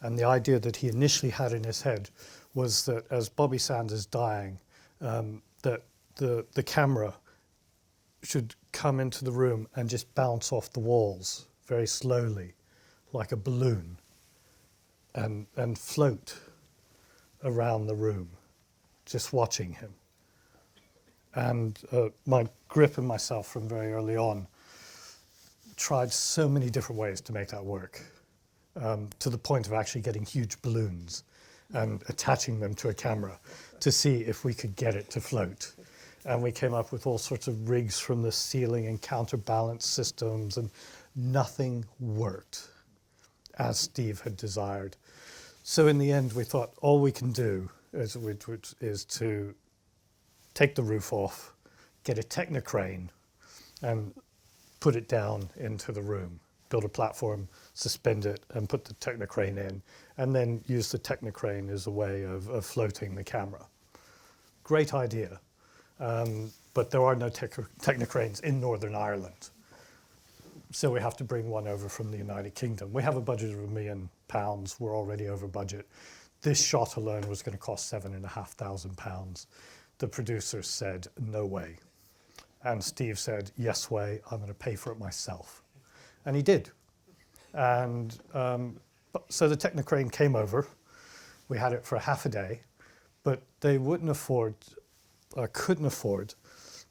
and the idea that he initially had in his head was that as Bobby Sands is dying, that the camera should come into the room and just bounce off the walls very slowly, like a balloon, and float around the room, just watching him. And my grip and myself from very early on tried so many different ways to make that work, to the point of actually getting huge balloons and attaching them to a camera to see if we could get it to float. And we came up with all sorts of rigs from the ceiling and counterbalance systems, and nothing worked as Steve had desired. So in the end, we thought all we can do is to take the roof off, get a Technocrane, and put it down into the room, build a platform, suspend it, and put the Technocrane in, and then use the Technocrane as a way of floating the camera. Great idea, but there are no Technocranes in Northern Ireland. So we have to bring one over from the United Kingdom. We have a budget of £1 million. We're already over budget. This shot alone was going to cost £7,500. The producers said, no way. And Steve said, yes way, I'm going to pay for it myself. And he did. And so the Technocrane came over. We had it for half a day, but they couldn't afford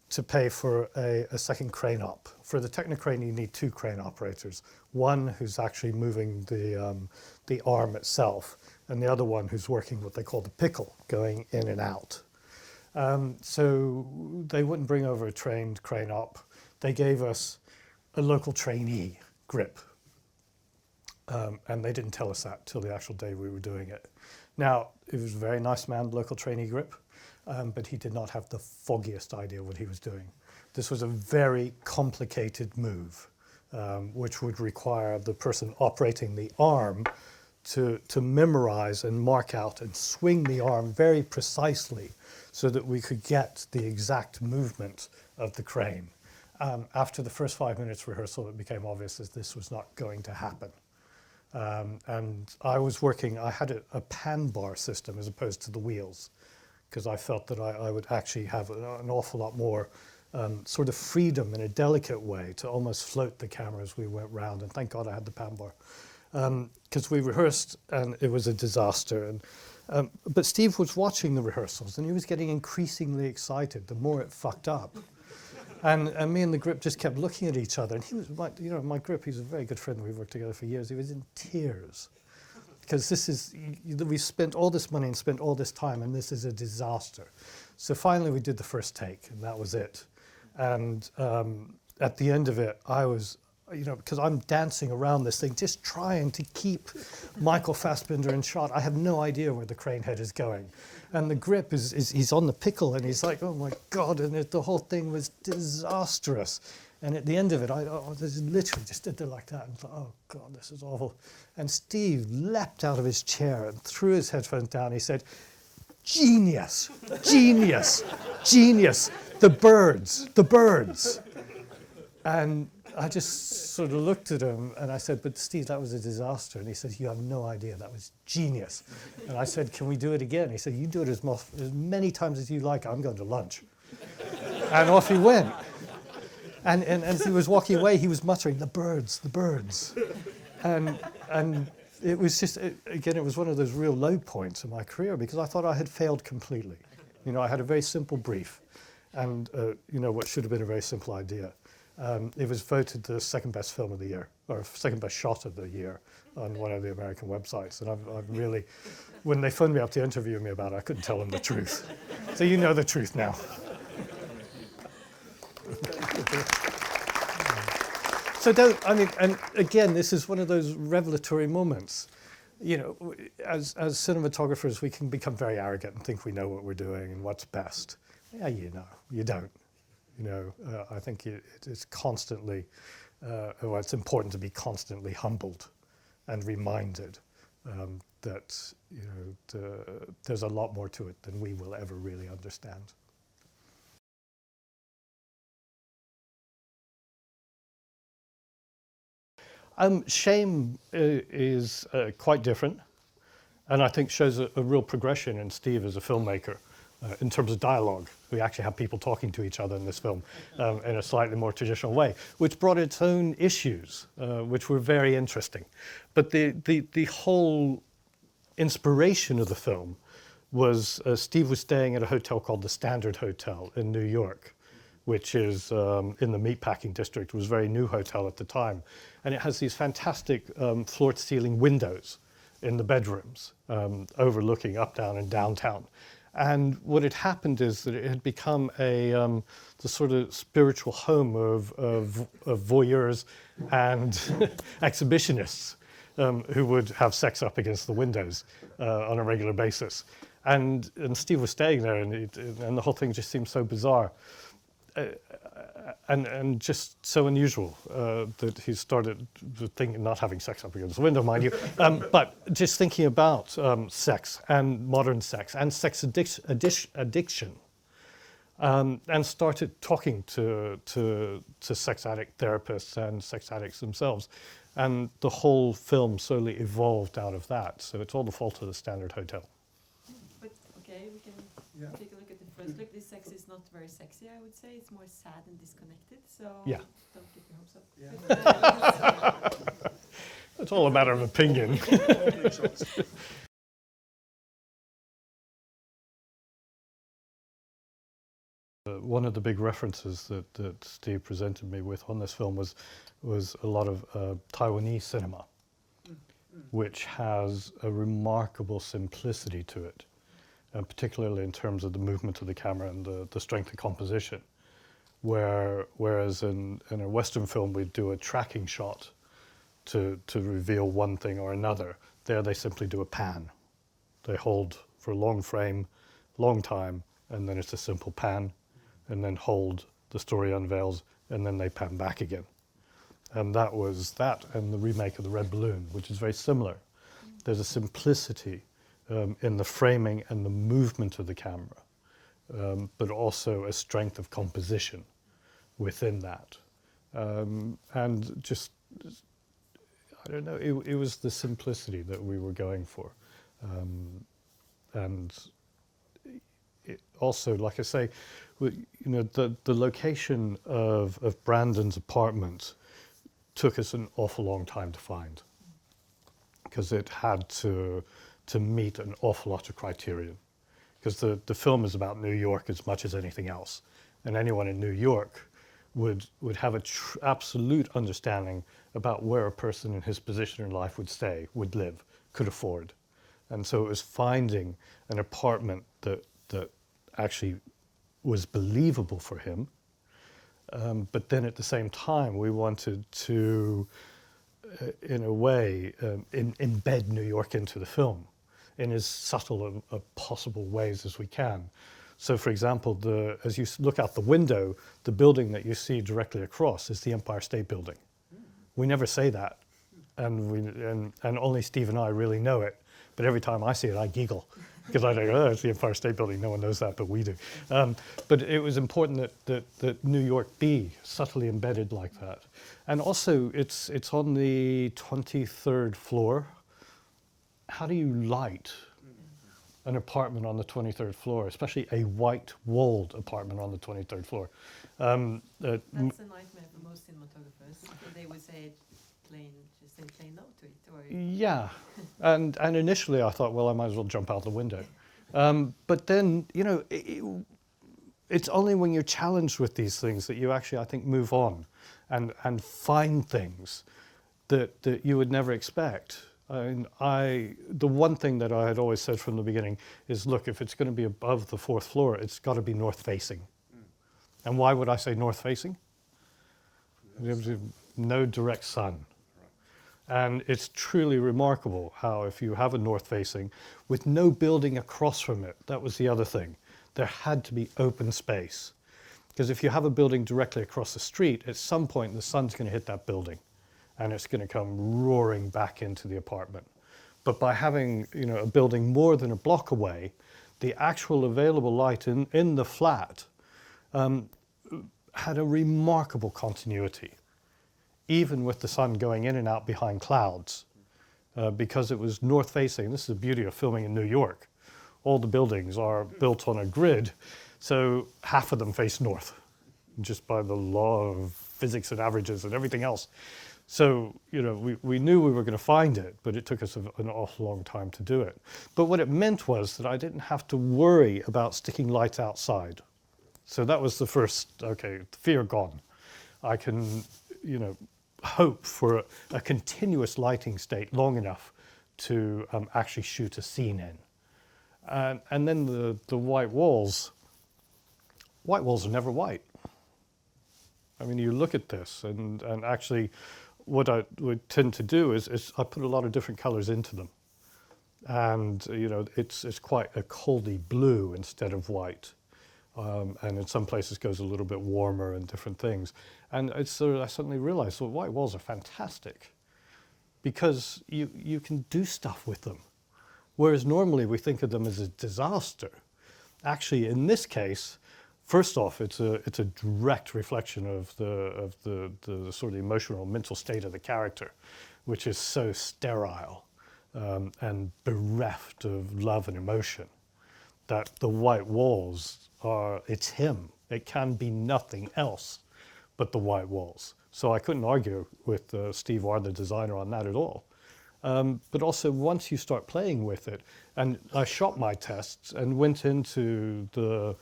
to pay for a second crane up. For the Technocrane, you need 2 crane operators. One who's actually moving the arm itself, and the other one who's working what they call the pickle, going in and out. So they wouldn't bring over a trained crane up. They gave us a local trainee grip. And they didn't tell us that till the actual day we were doing it. Now, it was a very nice man, local trainee grip, but he did not have the foggiest idea what he was doing. This was a very complicated move, which would require the person operating the arm to memorize and mark out and swing the arm very precisely so that we could get the exact movement of the crane. After the first 5 minutes rehearsal, it became obvious that this was not going to happen. And I had a pan bar system as opposed to the wheels, because I felt that I would actually have an awful lot more sort of freedom in a delicate way to almost float the camera as we went round. And thank God I had the pan bar. Because we rehearsed and it was a disaster. But Steve was watching the rehearsals and he was getting increasingly excited the more it fucked up. And me and the grip just kept looking at each other. And he was, my grip, he's a very good friend. We've worked together for years. He was in tears. Because we've spent all this money and spent all this time, and this is a disaster. So finally we did the first take, and that was it. And at the end of it, I was, because I'm dancing around this thing, just trying to keep Michael Fassbender in shot. I have no idea where the crane head is going. And the grip he's on the pickle, and he's like, oh my God, and the whole thing was disastrous. And at the end of it, I literally just did it like that and thought, oh God, this is awful. And Steve leapt out of his chair and threw his headphones down. He said, genius, genius, genius, the birds. And I just sort of looked at him and I said, but Steve, that was a disaster. And he said, you have no idea, that was genius. And I said, can we do it again? He said, you do it as many times as you like, I'm going to lunch. And off he went. And as he was walking away, he was muttering, the birds. And it was just, again, it was one of those real low points in my career because I thought I had failed completely. I had a very simple brief and, what should have been a very simple idea. It was voted the second best film of the year, or second best shot of the year on one of the American websites. And I've really, when they phoned me up to interview me about it, I couldn't tell them the truth. So you know the truth now. So and again, this is one of those revelatory moments. As cinematographers, we can become very arrogant and think we know what we're doing and what's best. Yeah, you don't. I think it's constantly, it's important to be constantly humbled and reminded that, there's a lot more to it than we will ever really understand. Shame is quite different, and I think shows a real progression in Steve as a filmmaker in terms of dialogue. We actually have people talking to each other in this film in a slightly more traditional way, which brought its own issues, which were very interesting. But the whole inspiration of the film was Steve was staying at a hotel called the Standard Hotel in New York, which is in the meatpacking district. It was a very new hotel at the time. And it has these fantastic floor-to-ceiling windows in the bedrooms, overlooking up, down, and downtown. And what had happened is that it had become the sort of spiritual home of voyeurs and exhibitionists who would have sex up against the windows on a regular basis. And Steve was staying there, and the whole thing just seemed so bizarre. And just so unusual that he started thinking, not having sex up against the window, mind you, but just thinking about sex and modern sex and sex addiction, and started talking to sex addict therapists and sex addicts themselves. And the whole film slowly evolved out of that. So it's all the fault of the Standard Hotel. But okay, we can take a look at the first look. This sex is not very sexy, I would say. It's more sad and disconnected. So Yeah. don't get your hopes up. Yeah. It's all a matter of opinion. One of the big references that Steve presented me with on this film was a lot of Taiwanese cinema, which has a remarkable simplicity to it, particularly in terms of the movement of the camera and the strength of composition. Whereas in a Western film, we'd do a tracking shot to reveal one thing or another. There they simply do a pan. They hold for a long frame, long time, and then it's a simple pan, and then hold, the story unveils, and then they pan back again. And that was that and the remake of The Red Balloon, which is very similar. There's a simplicity in the framing and the movement of the camera, but also a strength of composition within that. And just, I don't know, it was the simplicity that we were going for. And it also, like I say, the location of Brandon's apartment took us an awful long time to find, because it had to meet an awful lot of criterion. Because the film is about New York as much as anything else, and anyone in New York would have an absolute understanding about where a person in his position in life would stay, would live, could afford. And so it was finding an apartment that actually was believable for him, but then at the same time we wanted to, in a way, embed New York into the film in as subtle of possible ways as we can. So, for example, as you look out the window, the building that you see directly across is the Empire State Building. We never say that, and only Steve and I really know it. But every time I see it, I giggle, because I think, oh, it's the Empire State Building. No one knows that, but we do. But it was important that New York be subtly embedded like that. And also, it's on the 23rd floor. How do you light an apartment on the 23rd floor, especially a white-walled apartment on the 23rd floor? That's a nightmare for most cinematographers. They would say just say no to it. Or Yeah, and initially I thought, well, I might as well jump out the window. But then, it's only when you're challenged with these things that you actually, I think, move on and find things that you would never expect. The one thing that I had always said from the beginning is, look, if it's going to be above the 4th floor, it's got to be north-facing. And why would I say north-facing? No direct sun. And it's truly remarkable how if you have a north-facing, with no building across from it, that was the other thing, there had to be open space. Because if you have a building directly across the street, at some point the sun's going to hit that building, and it's going to come roaring back into the apartment. But by having a building more than a block away, the actual available light in the flat had a remarkable continuity, even with the sun going in and out behind clouds, because it was north-facing. This is the beauty of filming in New York. All the buildings are built on a grid, so half of them face north, just by the law of physics and averages and everything else. So, you know, we knew we were going to find it, but it took us an awful long time to do it. But what it meant was that I didn't have to worry about sticking lights outside. So that was the first, okay, fear gone. I can, you know, hope for a continuous lighting state long enough to actually shoot a scene in. And then the white walls are never white. I mean, you look at this, and actually what I would tend to do is I put a lot of different colors into them. And, you know, it's quite a coldy blue instead of white. And in some places goes a little bit warmer and different things. And I suddenly realized, well, white walls are fantastic because you can do stuff with them. Whereas normally we think of them as a disaster. Actually, in this case, first off, it's a direct reflection of the sort of emotional, mental state of the character, which is so sterile and bereft of love and emotion, that the white walls it's him. It can be nothing else but the white walls. So I couldn't argue with Steve Ward, the designer, on that at all. But also, once you start playing with it, and I shot my tests and went into to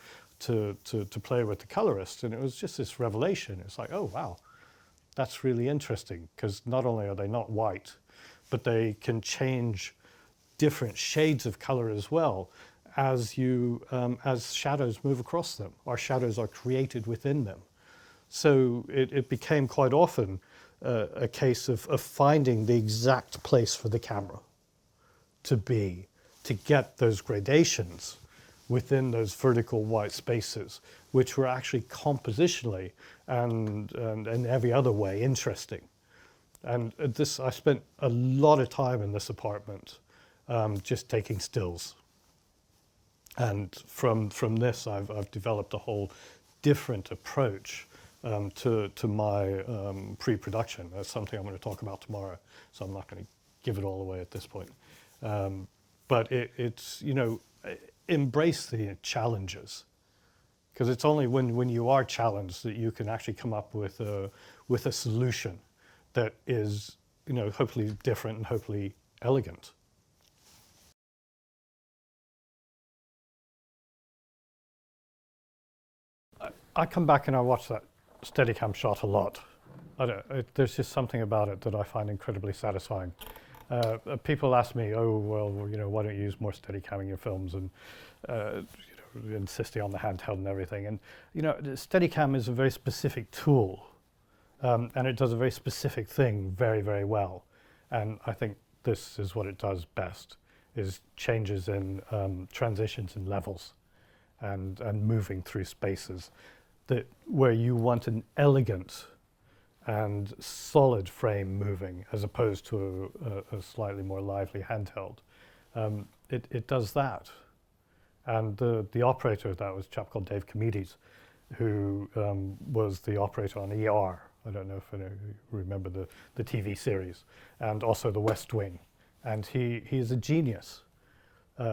play with the colorist, and it was just this revelation. It's like, oh wow, that's really interesting, because not only are they not white, but they can change different shades of color as well as as shadows move across them, or shadows are created within them. So it became quite often a case of finding the exact place for the camera to be, to get those gradations within those vertical white spaces, which were actually compositionally and every other way interesting. And I spent a lot of time in this apartment just taking stills. And from this, I've developed a whole different approach to my pre-production. That's something I'm going to talk about tomorrow, so I'm not going to give it all away at this point. But it's, you know, embrace the challenges, because it's only when you are challenged that you can actually come up with a solution that is, you know, hopefully different and hopefully elegant. I come back and I watch that Steadicam shot a lot. There's just something about it that I find incredibly satisfying. People ask me, oh, well, you know, why don't you use more Steadicam in your films, and you know, insisting on the handheld and everything. And, you know, Steadicam is a very specific tool, and it does a very specific thing very, very well. And I think this is what it does best, is changes in transitions and levels and moving through spaces that where you want an elegant and solid frame moving as opposed to a slightly more lively handheld. It does that. And the operator of that was a chap called Dave Comedes, who was the operator on ER. I don't know if you remember the TV series, and also The West Wing. And he is a genius.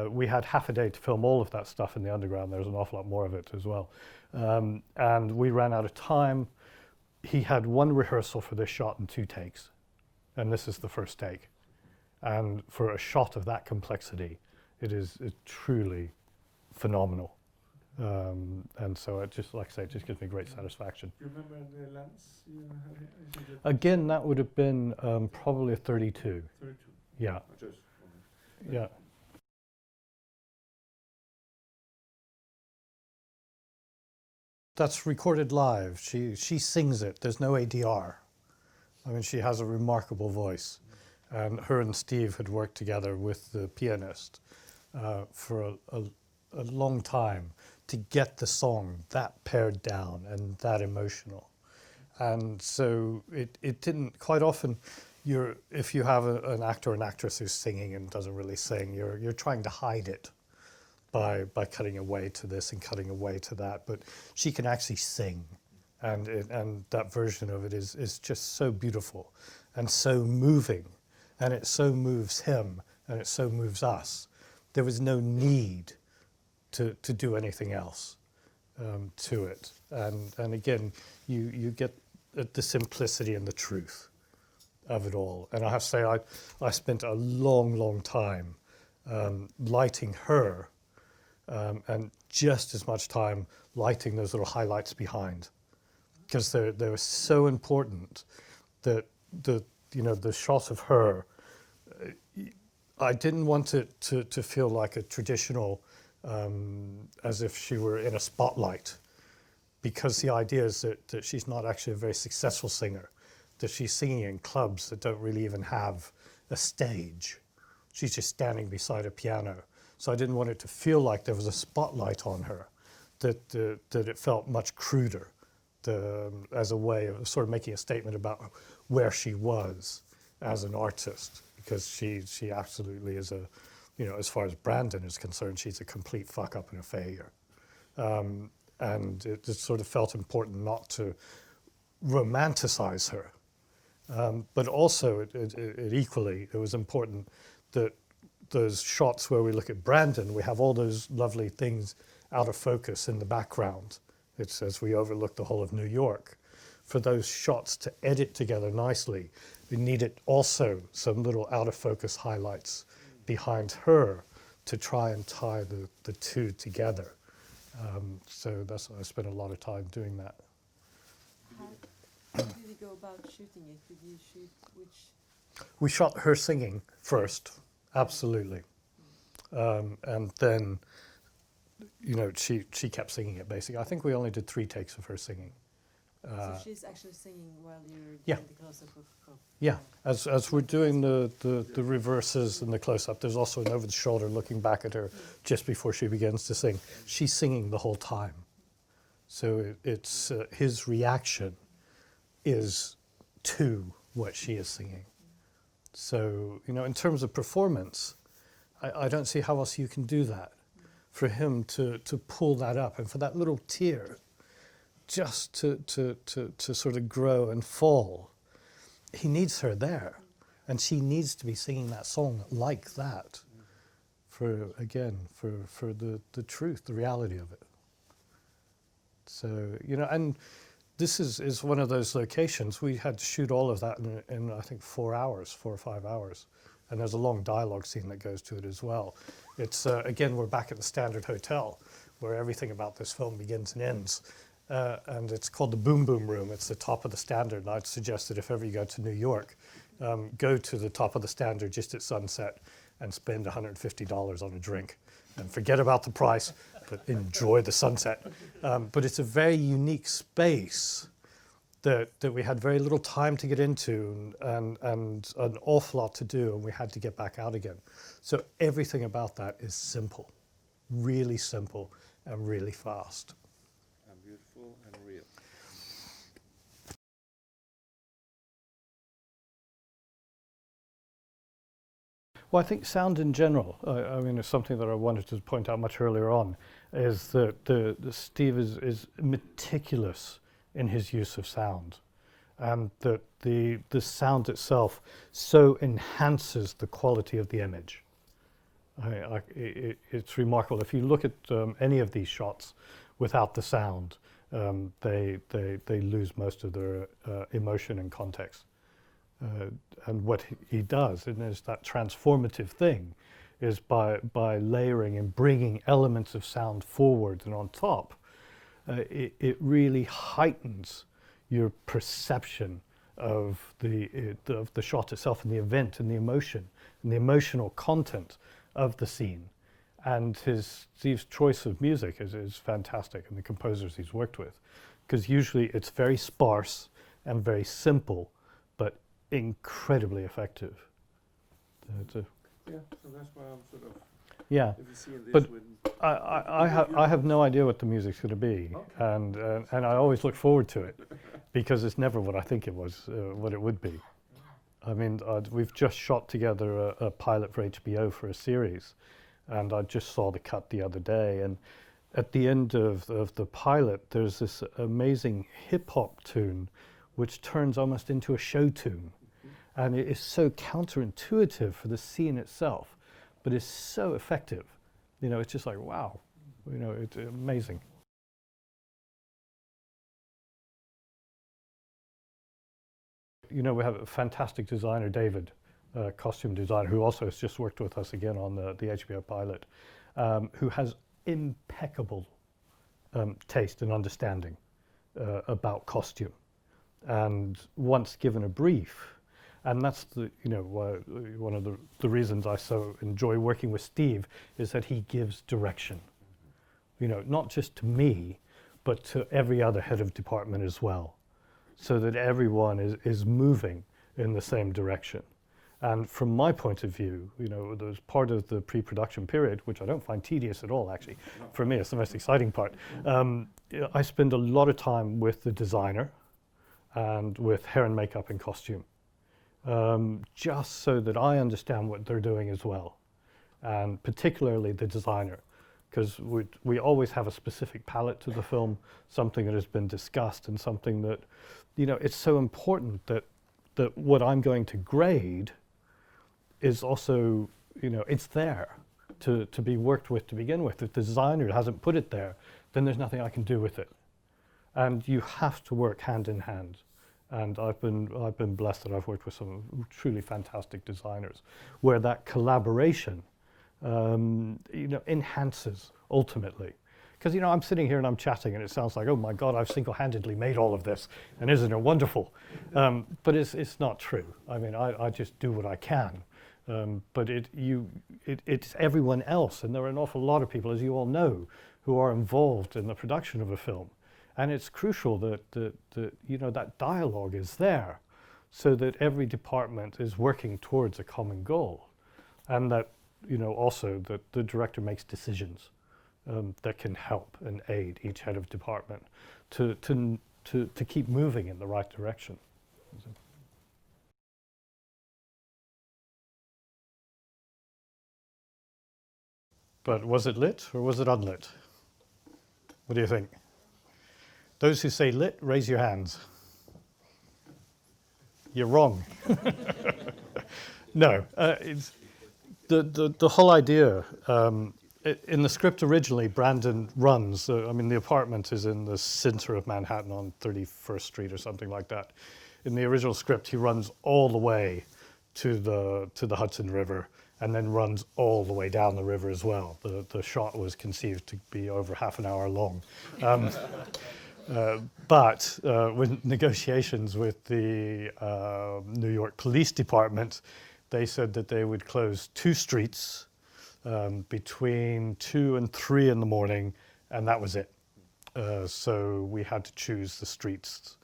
We had half a day to film all of that stuff in the underground. There's an awful lot more of it as well. And we ran out of time. He had one rehearsal for this shot and 2 takes. And this is the first take. And for a shot of that complexity, it's truly phenomenal. And so it just, like I say, it just gives me great satisfaction. Do you remember the lens you had here? Again, that would have been probably a 32. 32? Yeah. Yeah. That's recorded live. She sings it. There's no ADR. I mean, she has a remarkable voice. And her and Steve had worked together with the pianist for a long time to get the song that pared down and that emotional. And so it didn't, quite often, if you have an actor or an actress who's singing and doesn't really sing, you're trying to hide it by cutting away to this and cutting away to that. But she can actually sing. And that version of it is just so beautiful and so moving. And it so moves him and it so moves us. There was no need to do anything else to it. And again, you get the simplicity and the truth of it all. And I have to say, I spent a long, long time lighting her, and just as much time lighting those little highlights behind, because they were so important that the shot of her, I didn't want it to feel like a traditional, as if she were in a spotlight, because the idea is that she's not actually a very successful singer, that she's singing in clubs that don't really even have a stage. She's just standing beside a piano. So I didn't want it to feel like there was a spotlight on her, that it felt much cruder, as a way of sort of making a statement about where she was as an artist, because she absolutely is a, as far as Brandon is concerned, she's a complete fuck up and a failure. And it just sort of felt important not to romanticize her. But also, it equally, it was important that those shots where we look at Brandon, we have all those lovely things out of focus in the background. It's as we overlook the whole of New York. For those shots to edit together nicely, we needed also some little out of focus highlights behind her to try and tie the two together. So I spent a lot of time doing that. How did you go about shooting it? Did you shoot which? We shot her singing first, absolutely. And then, she kept singing it basically. I think we only did 3 takes of her singing. So she's actually singing while you're Yeah. doing the close-up of Yeah, as we're doing the reverses and the close-up, there's also an over-the-shoulder looking back at her just before she begins to sing. She's singing the whole time. So it's his reaction is to what she is singing. So, in terms of performance, I don't see how else you can do that. For him to pull that up and for that little tear just to sort of grow and fall, he needs her there. And she needs to be singing that song like that for the truth, the reality of it. So, and this is one of those locations. We had to shoot all of that in I think 4 or 5 hours. And there's a long dialogue scene that goes to it as well. It's, again, we're back at the Standard Hotel, where everything about this film begins and ends. And it's called the Boom Boom Room. It's the top of the Standard. And I'd suggest that if ever you go to New York, go to the top of the Standard just at sunset and spend $150 on a drink. And forget about the price, but enjoy the sunset. But it's a very unique space that we had very little time to get into and an awful lot to do, and we had to get back out again. So everything about that is simple, really simple and really fast. And beautiful and real. Well, I think sound in general, I mean, it's something that I wanted to point out much earlier on, is that the Steve is meticulous in his use of sound, and that the sound itself so enhances the quality of the image. It's remarkable. If you look at any of these shots without the sound, they lose most of their emotion and context. And what he does, and is that transformative thing, is by layering and bringing elements of sound forward and on top, it really heightens your perception of the shot itself and the event and the emotion and the emotional content of the scene. And Steve's choice of music is fantastic, and the composers he's worked with, because usually it's very sparse and very simple, but incredibly effective. Yeah, so that's why I'm sort of. Yeah, If you see in this but with I have no idea what the music's going to be, Okay. and I always look forward to it, because it's never what I think it was, what it would be. I mean, we've just shot together a pilot for HBO for a series, and I just saw the cut the other day, and at the end of the pilot, there's this amazing hip-hop tune, which turns almost into a show tune. And it is so counterintuitive for the scene itself, but it's so effective. It's just like, wow, it's amazing. you know, we have a fantastic designer, David, costume designer, who also has just worked with us again on the HBO pilot, who has impeccable taste and understanding about costume. And once given a brief, and that's the, you know, one of the reasons I so enjoy working with Steve is that he gives direction, you know, not just to me, but to every other head of department as well, so that everyone is moving in the same direction. And from my point of view, you know, there's part of the pre-production period, which I don't find tedious at all, actually. For me, it's the most exciting part. I spend a lot of time with the designer and with hair and makeup and costume, just so that I understand what they're doing as well, and particularly the designer, because we always have a specific palette to the film, something that has been discussed and something that, you know, it's so important that what I'm going to grade is also, you know, it's there to be worked with to begin with. If the designer hasn't put it there, then there's nothing I can do with it. And you have to work hand in hand. And I've been blessed that I've worked with some truly fantastic designers, where that collaboration, you know, enhances ultimately. Because, you know, I'm sitting here and I'm chatting and it sounds like, oh my God, I've single-handedly made all of this, and isn't it wonderful? But it's not true. I mean, I just do what I can. But it's everyone else, and there are an awful lot of people, as you all know, who are involved in the production of a film. And it's crucial that you know, that dialogue is there, so that every department is working towards a common goal, and that, you know, also that the director makes decisions that can help and aid each head of department to keep moving in the right direction. But was it lit or was it unlit? What do you think? Those who say lit, raise your hands. You're wrong. No, it's the whole idea. In the script originally, Brandon runs. I mean, the apartment is in the center of Manhattan on 31st Street or something like that. In the original script, he runs all the way to the Hudson River, and then runs all the way down the river as well. The shot was conceived to be over half an hour long. But with negotiations with the New York Police Department, they said that they would close 2 streets between 2 and 3 in the morning, and that was it. So we had to choose the streets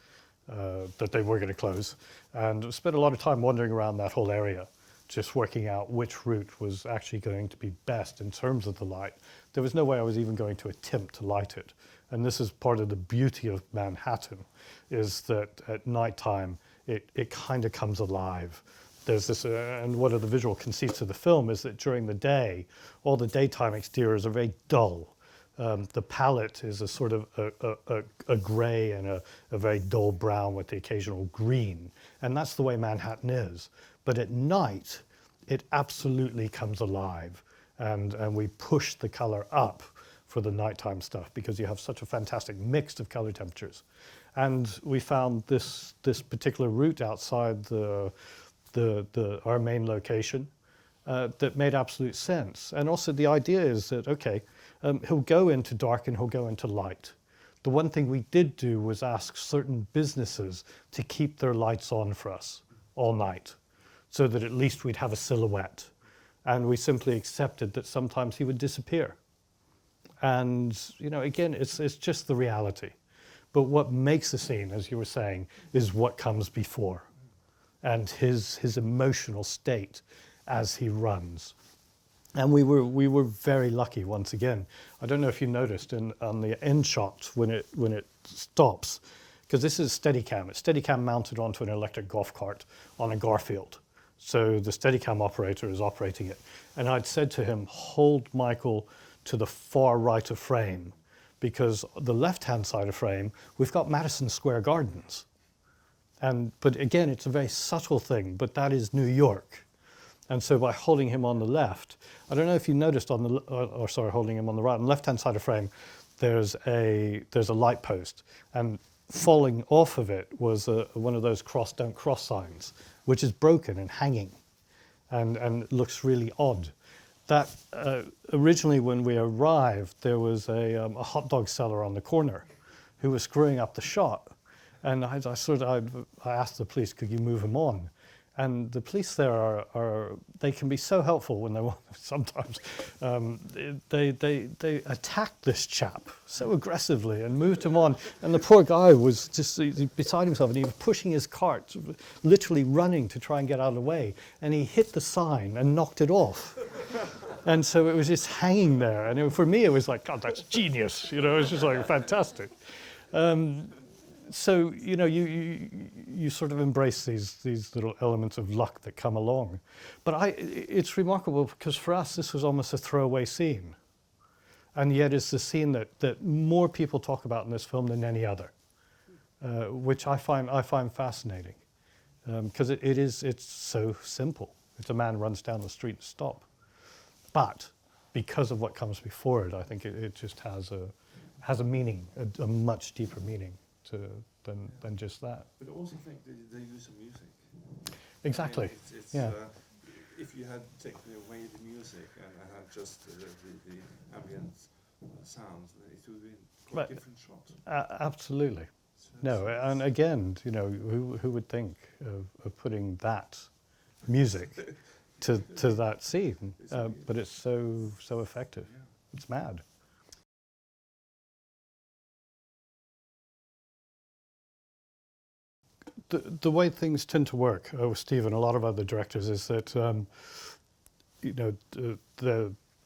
that they were going to close, and spent a lot of time wandering around that whole area, just working out which route was actually going to be best in terms of the light. There was no way I was even going to attempt to light it. And this is part of the beauty of Manhattan, is that at nighttime, it kind of comes alive. There's this, and one of the visual conceits of the film is that during the day, all the daytime exteriors are very dull. The palette is a sort of a gray and a very dull brown with the occasional green. And that's the way Manhattan is. But at night, it absolutely comes alive. And we push the color up for the nighttime stuff because you have such a fantastic mix of color temperatures. And we found this particular route outside our main location that made absolute sense. And also the idea is that, okay, he'll go into dark and he'll go into light. The one thing we did do was ask certain businesses to keep their lights on for us all night, so that at least we'd have a silhouette. And we simply accepted that sometimes he would disappear. And, you know, again, it's just the reality. But what makes the scene, as you were saying, is what comes before, and his emotional state as he runs. And we were very lucky once again. I don't know if you noticed on the end shot when it stops, because this is Steadicam. It's Steadicam mounted onto an electric golf cart on a Garfield. So the Steadicam operator is operating it. And I'd said to him, hold Michael to the far right of frame, because the left-hand side of frame, we've got Madison Square Gardens. But again, it's a very subtle thing, but that is New York. And so by holding him on the left, I don't know if you noticed holding him on the right, on the left-hand side of frame, there's a light post. And falling off of it was one of those cross don't cross signs, which is broken and hanging, and looks really odd. That originally, when we arrived, there was a hot dog seller on the corner who was screwing up the shot, and I asked the police, could you move him on? And the police there they can be so helpful when they want. Sometimes they attacked this chap so aggressively and moved him on. And the poor guy was just beside himself, and he was pushing his cart, literally running to try and get out of the way. And he hit the sign and knocked it off. And so it was just hanging there. And for me, it was like, God, that's genius. You know, it was just like fantastic. So you sort of embrace these little elements of luck that come along, but it's remarkable because for us this was almost a throwaway scene, and yet it's the scene that more people talk about in this film than any other, which I find fascinating, because it's so simple. It's a man runs down the street and stop, but because of what comes before it, I think it just has a meaning, a much deeper meaning than just that. But I also think they use of music. Exactly. I mean, it's, yeah. If you had taken away the music and had just the ambient sounds, it would be quite a different shot. Absolutely. So No, and again, who would think of putting that music to that scene? But it's so effective. Yeah. It's mad. The way things tend to work with Steve and a lot of other directors is that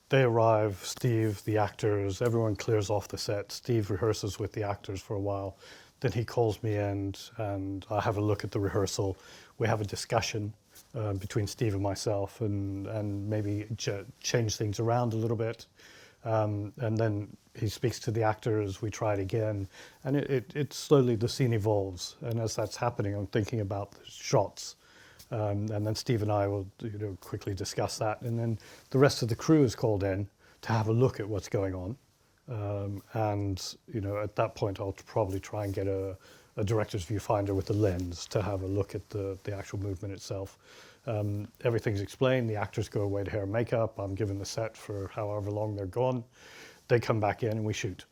they arrive, Steve, the actors, everyone clears off the set. Steve rehearses with the actors for a while. Then he calls me in and I have a look at the rehearsal. We have a discussion between Steve and myself and maybe change things around a little bit. And then he speaks to the actors, we try it again, and it slowly, the scene evolves. And as that's happening, I'm thinking about the shots. And then Steve and I will quickly discuss that. And then the rest of the crew is called in to have a look at what's going on. And at that point, I'll probably try and get a director's viewfinder with the lens to have a look at the actual movement itself. Everything's explained, the actors go away to hair and makeup, I'm given the set for however long they're gone. They come back in and we shoot.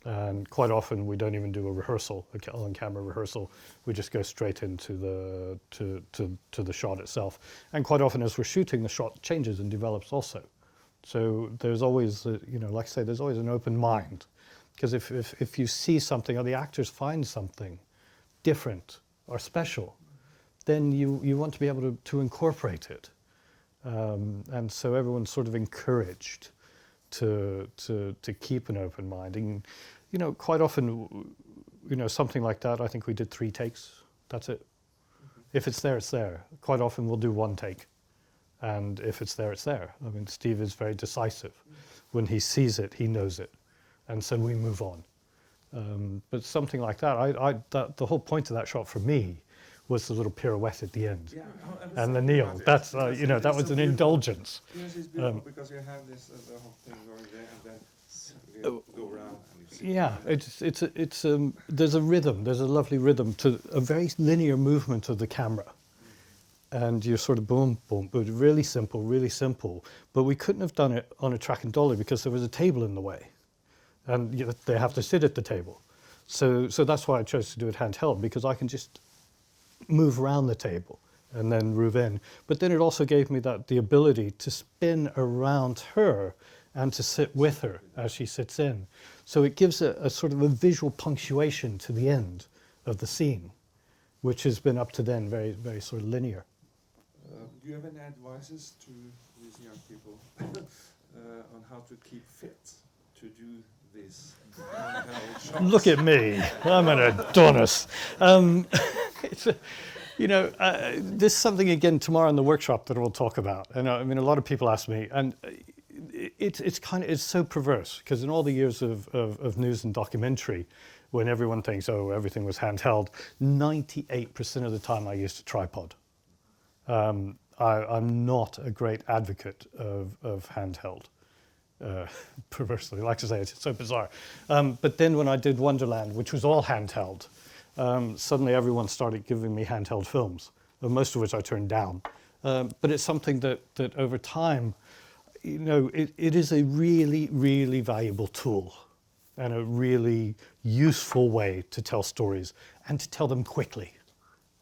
And quite often we don't even do a rehearsal, a on-camera rehearsal. We just go straight into the shot itself. And quite often as we're shooting, the shot changes and develops also. So there's always, like I say, there's always an open mind. Because if you see something or the actors find something different or special, then you want to be able to incorporate it. And so everyone's sort of encouraged to keep an open mind. And, quite often, something like that, I think we did 3 takes. That's it. Mm-hmm. If it's there, it's there. Quite often we'll do 1 take. And if it's there, it's there. I mean, Steve is very decisive. When he sees it, he knows it. And so we move on. But something like that, the whole point of that shot for me was the little pirouette at the end. Yeah, and the kneel. That's, that was an indulgence. Yes, it's beautiful because you have this the whole thing going there and then you go around and you see. Yeah, there's a rhythm. There's a lovely rhythm to a very linear movement of the camera. And you're sort of boom, boom, but really simple. But we couldn't have done it on a track and dolly because there was a table in the way. And they have to sit at the table. So that's why I chose to do it handheld, because I can just move around the table and then move in. But then it also gave me the ability to spin around her and to sit with her as she sits in. So it gives a sort of a visual punctuation to the end of the scene, which has been up to then very, very sort of linear. Do you have any advices to these young people on how to keep fit to do this? Look at me, I'm an Adonis. There's something again tomorrow in the workshop that we'll talk about. And I mean, a lot of people ask me, and it's so perverse, because in all the years of news and documentary, when everyone thinks, oh, everything was handheld, 98% of the time I used a tripod. I'm not a great advocate of handheld. perversely. Like I say, it's so bizarre. But then when I did Wonderland, which was all handheld, suddenly everyone started giving me handheld films, most of which I turned down. But it's something that over time, you know, it is a really, really valuable tool and a really useful way to tell stories and to tell them quickly.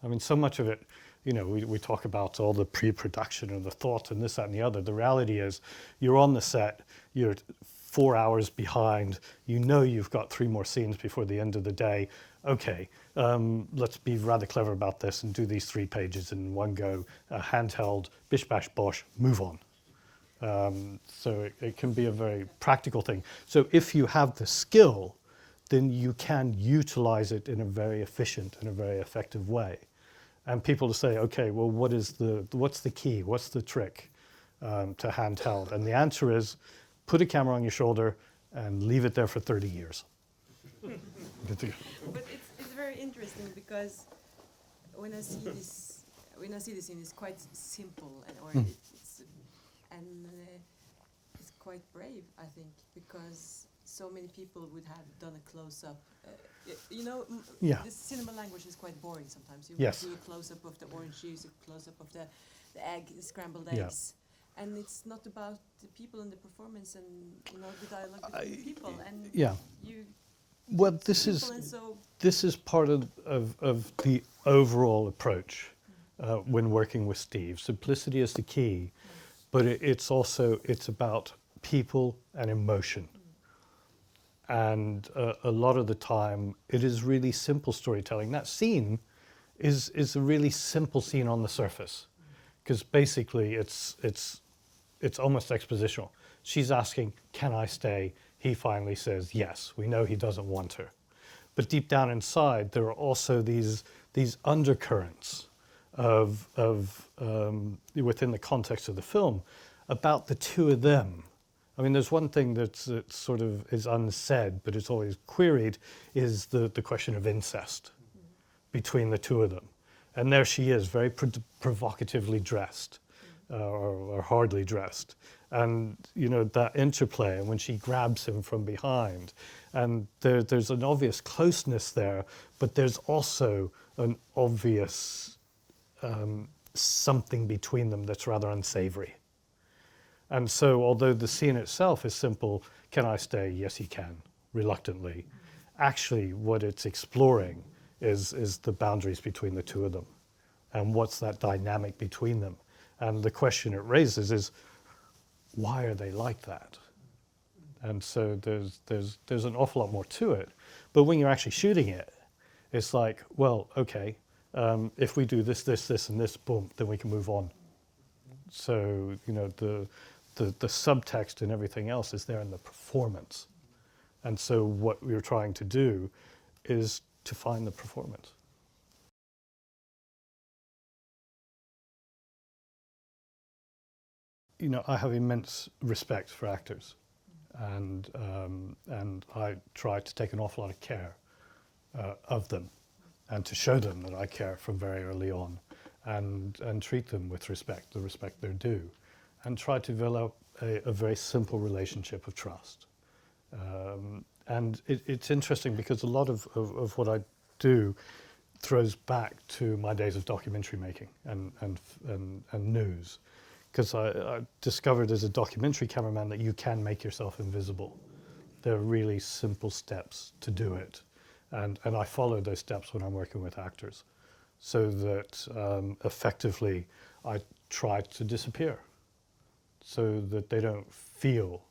I mean, so much of it, you know, we talk about all the pre-production and the thought and this, that, and the other. The reality is you're on the set, you're 4 hours behind, you know you've got 3 more scenes before the end of the day. Okay, let's be rather clever about this and do these 3 pages in one go, handheld, bish, bash, bosh, move on. So it can be a very practical thing. So if you have the skill, then you can utilize it in a very efficient and a very effective way. And people to say, okay, well, what's the key? What's the trick to handheld? And the answer is, put a camera on your shoulder and leave it there for 30 years. Good to go. But it's very interesting because when I see this scene, it's quite simple it's quite brave, I think, because so many people would have done a close-up. You know, the cinema language is quite boring sometimes. You Yes. do a close-up of the orange juice, a close-up of the egg, the scrambled eggs. And it's not about the people and the performance and, you know, the dialogue between people. And well, this is part of the overall approach when working with Steve. Simplicity is the key, but it's about people and emotion. And a lot of the time, it is really simple storytelling. That scene is a really simple scene on the surface, because basically it's almost expositional. She's asking, "Can I stay?" He finally says, "Yes." We know he doesn't want her, but deep down inside, there are also these undercurrents of within the context of the film about the two of them. I mean, there's one thing that sort of is unsaid, but it's always queried, is the question of incest between the two of them. And there she is, very provocatively dressed, or hardly dressed. And, you know, that interplay, and when she grabs him from behind, and there's an obvious closeness there, but there's also an obvious something between them that's rather unsavory. And so, although the scene itself is simple, "Can I stay?" "Yes, you can," reluctantly. Actually, what it's exploring is the boundaries between the two of them, and what's that dynamic between them. And the question it raises is, why are they like that? And so there's an awful lot more to it. But when you're actually shooting it, it's like, well, okay, if we do this, and this, boom, then we can move on. So, you know, the subtext and everything else is there in the performance. And so what we're trying to do is to find the performance. You know, I have immense respect for actors, and I try to take an awful lot of care of them, and to show them that I care from very early on, and treat them with respect, the respect they're due, and try to develop a very simple relationship of trust. And it's interesting because a lot of what I do throws back to my days of documentary making and news. Because I discovered as a documentary cameraman that you can make yourself invisible. There are really simple steps to do it. And I follow those steps when I'm working with actors, so that effectively I try to disappear, so that they don't feel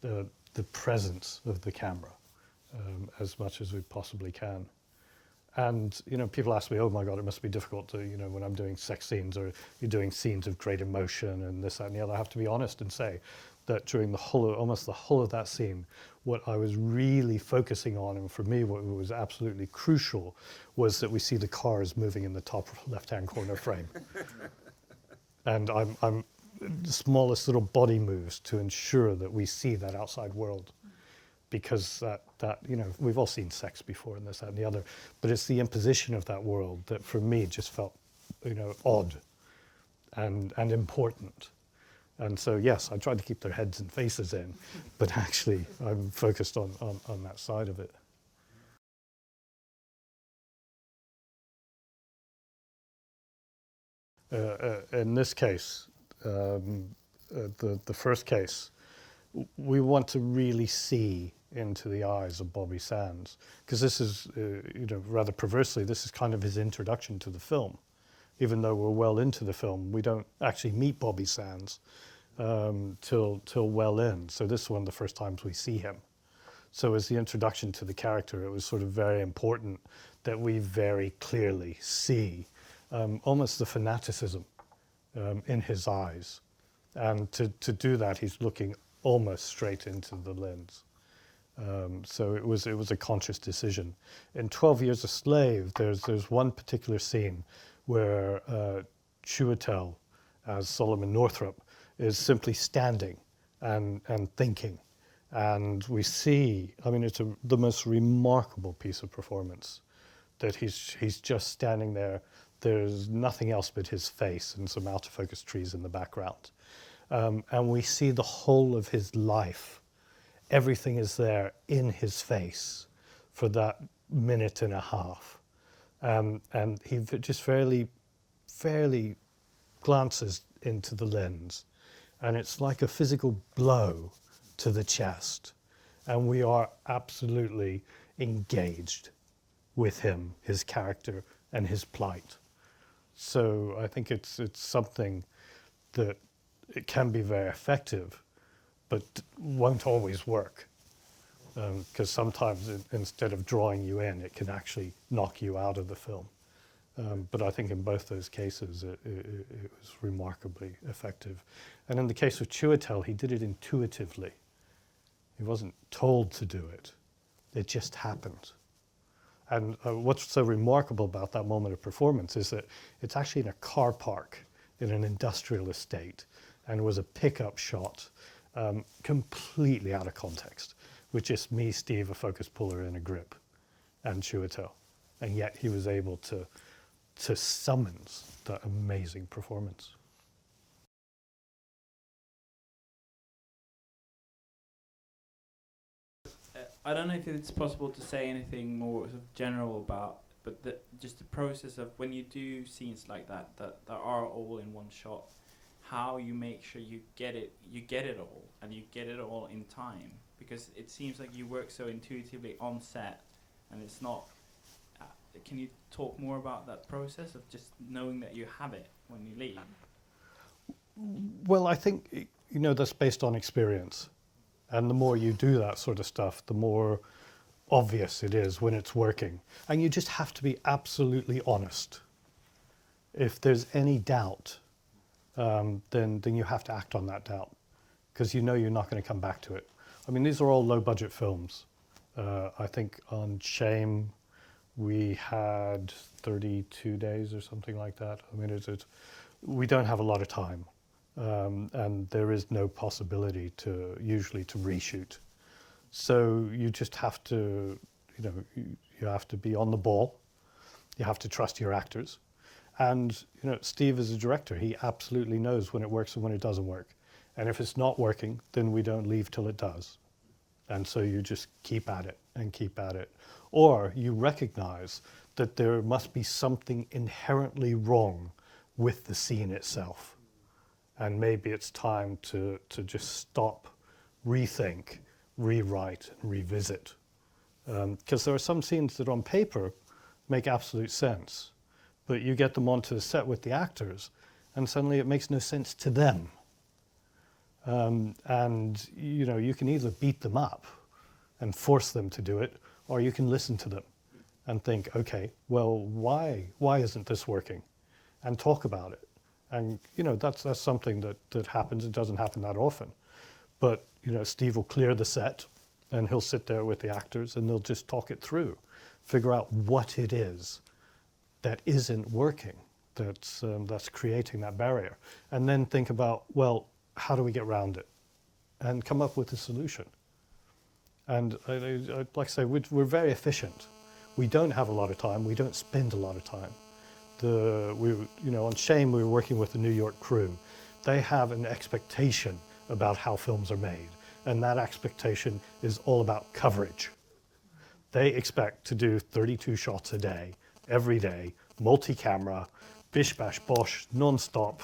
the presence of the camera as much as we possibly can. And, you know, people ask me, "Oh my God, it must be difficult to, you know, when I'm doing sex scenes or you're doing scenes of great emotion and this, that, and the other." I have to be honest and say that during almost the whole of that scene, what I was really focusing on, and for me what was absolutely crucial, was that we see the cars moving in the top left-hand corner frame. And I'm the smallest little body moves to ensure that we see that outside world. Because that, you know, we've all seen sex before and this, that, and the other, but it's the imposition of that world that for me just felt, you know, odd and important. And so, yes, I tried to keep their heads and faces in, but actually I'm focused on that side of it. In this case, the first case, we want to really see into the eyes of Bobby Sands, because this is, rather perversely, this is kind of his introduction to the film. Even though we're well into the film, we don't actually meet Bobby Sands till well in. So this is one of the first times we see him. So as the introduction to the character, it was sort of very important that we very clearly see almost the fanaticism in his eyes. And to do that, he's looking almost straight into the lens. So it was a conscious decision. In 12 Years a Slave, there's one particular scene where Chiwetel, as Solomon Northup, is simply standing and thinking. And we see, I mean, it's the most remarkable piece of performance, that he's just standing there. There's nothing else but his face and some out-of-focus trees in the background. And we see the whole of his life. Everything is there in his face for that minute and a half. And he just fairly glances into the lens. And it's like a physical blow to the chest. And we are absolutely engaged with him, his character, and his plight. So I think it's something that it can be very effective, but won't always work. Because sometimes instead of drawing you in, it can actually knock you out of the film. But I think in both those cases, it was remarkably effective. And in the case of Chiwetel, he did it intuitively. He wasn't told to do it. It just happened. And what's so remarkable about that moment of performance is that it's actually in a car park in an industrial estate, and it was a pickup shot, completely out of context, with just me, Steve, a focus puller, and a grip, and Chiwetel. And yet he was able to summons that amazing performance. I don't know if it's possible to say anything more sort of general about, but just the process of when you do scenes like that are all in one shot, how you make sure you get it all, and you get it all in time, because it seems like you work so intuitively on set, and it's not. Can you talk more about that process of just knowing that you have it when you leave? Well, I think that's based on experience. And the more you do that sort of stuff, the more obvious it is when it's working. And you just have to be absolutely honest. If there's any doubt, then you have to act on that doubt, because you're not going to come back to it. I mean, these are all low-budget films. I think on Shame, we had 32 days or something like that. I mean, we don't have a lot of time. And there is no possibility usually to reshoot. So you just have to, you have to be on the ball. You have to trust your actors. And, Steve is a director. He absolutely knows when it works and when it doesn't work. And if it's not working, then we don't leave till it does. And so you just keep at it and keep at it. Or you recognize that there must be something inherently wrong with the scene itself. And maybe it's time to just stop, rethink, rewrite, and revisit. Because there are some scenes that on paper make absolute sense, but you get them onto the set with the actors, and suddenly it makes no sense to them. And you can either beat them up and force them to do it, or you can listen to them and think, okay, well, why isn't this working? And talk about it. And that's something that happens. It doesn't happen that often, but Steve will clear the set, and he'll sit there with the actors, and they'll just talk it through, figure out what it is that isn't working, that's creating that barrier, and then think about, well, how do we get around it, and come up with a solution. And I'd like to say we're very efficient. We don't have a lot of time. We don't spend a lot of time. On Shame, we were working with a New York crew. they have an expectation about how films are made, and that expectation is all about coverage. They expect to do 32 shots a day, every day, multi-camera, bish bash bosh, non-stop,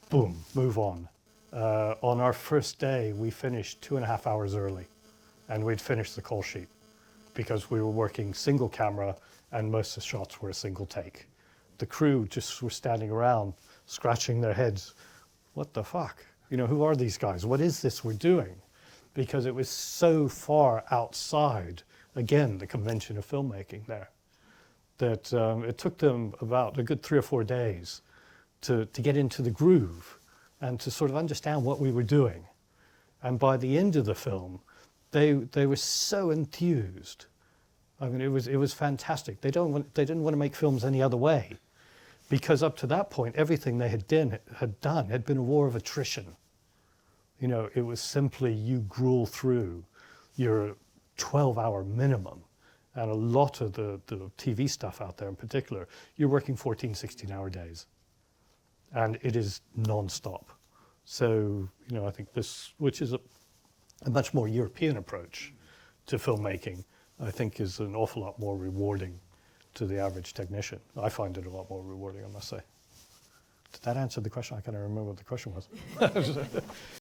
boom, move on. On our first day, we finished 2.5 hours early, and we'd finished the call sheet because we were working single camera and most of the shots were a single take. The crew just were standing around scratching their heads. What the fuck? You know, who are these guys? What is this we're doing? Because it was so far outside, again, the convention of filmmaking there, that it took them about a good 3 or 4 days to get into the groove and to sort of understand what we were doing. And by the end of the film, they were so enthused. I mean, it was fantastic. They didn't want to make films any other way, because up to that point, everything they had done had been a war of attrition. You know, it was simply you gruel through your 12-hour minimum. And a lot of the TV stuff out there in particular, you're working 14, 16-hour days. And it is non-stop. So, you know, I think this, which is a much more European approach to filmmaking, I think is an awful lot more rewarding to the average technician. I find it a lot more rewarding, I must say. Did that answer the question? I can't remember what the question was.